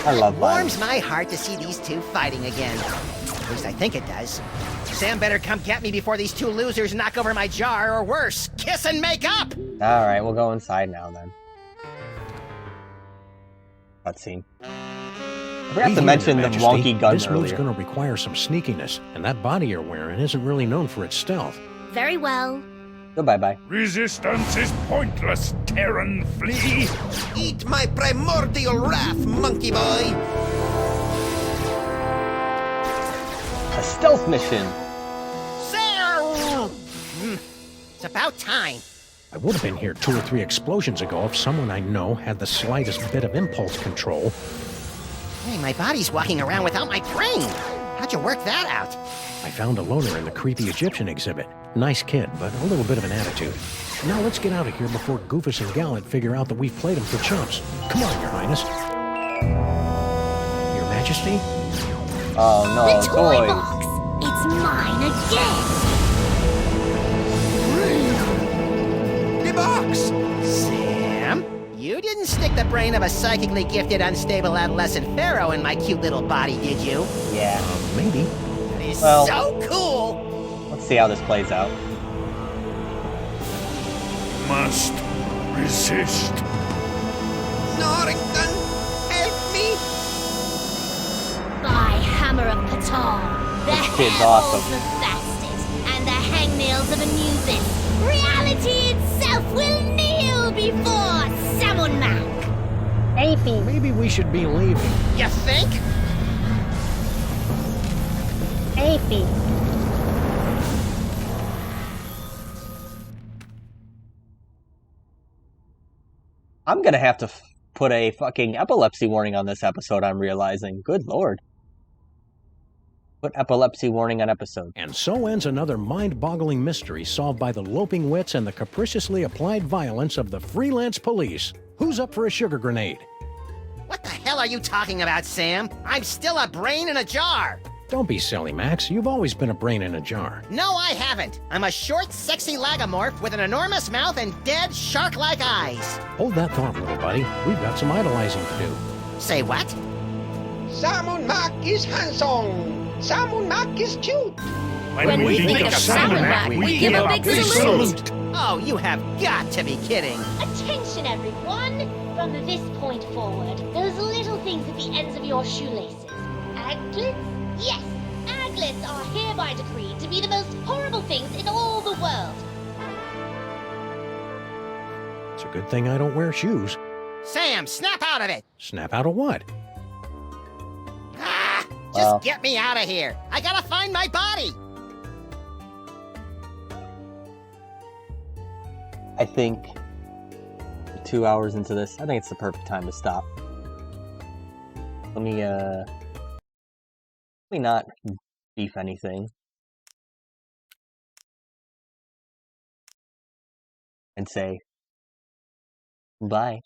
I love Warms violence. my heart to see these two fighting again. At least I think it does. Sam better come get me before these two losers knock over my jar, or worse, kiss and make up! Alright, we'll go inside now then. Cutscene. I forgot to mention the wonky gun This move's earlier. gonna require some sneakiness, and that body you're wearing isn't really known for its stealth. Very well. Goodbye, bye. Resistance is pointless, Terran flea. Eat my primordial wrath, monkey boy! A stealth mission. Sam! It's about time. I would have been here 2 or 3 explosions ago if someone I know had the slightest bit of impulse control. Hey, my body's walking around without my brain. How'd you work that out? I found a loner in the creepy Egyptian exhibit. Nice kid, but a little bit of an attitude. Now let's get out of here before Goofus and Gallant figure out that we've played him for chumps. Come on, Your Highness. Your Majesty? Oh no, The toy toys. box! It's mine again! The box! Sam? You didn't stick the brain of a psychically gifted, unstable adolescent pharaoh in my cute little body, did you? Yeah. Maybe. That is Well- so cool! Let's see how this plays out. Must resist. Norrington, help me! By Hammer of Ptah, the This kid's hairballs awesome. of Bastet, and the hangnails of Anubis, reality itself will kneel before Samunmak! Maybe we should be leaving. You think? I'm gonna have to put a fucking epilepsy warning on this episode, I'm realizing. Good lord. Put epilepsy warning on episode. And so ends another mind-boggling mystery solved by the loping wits and the capriciously applied violence of the freelance police. Who's up for a sugar grenade? What the hell are you talking about, Sam? I'm still a brain in a jar! Don't be silly, Max. You've always been a brain in a jar. No, I haven't. I'm a short, sexy lagomorph with an enormous mouth and dead, shark-like eyes. Hold that thought, little buddy. We've got some idolizing to do. Say what? Samunmak is handsome. Samunmak is cute. When we think of Samunmak, we give a big salute. Oh, you have got to be kidding. Attention, everyone! From this point forward, those little things at the ends of your shoelaces. Aglets? Yes! Aglets are hereby decreed to be the most horrible things in all the world. It's a good thing I don't wear shoes. Sam, snap out of it! Snap out of what? Ah! Just get me out of here! I gotta find my body! I think 2 hours into this, I think it's the perfect time to stop. Let me not beef anything. And say bye.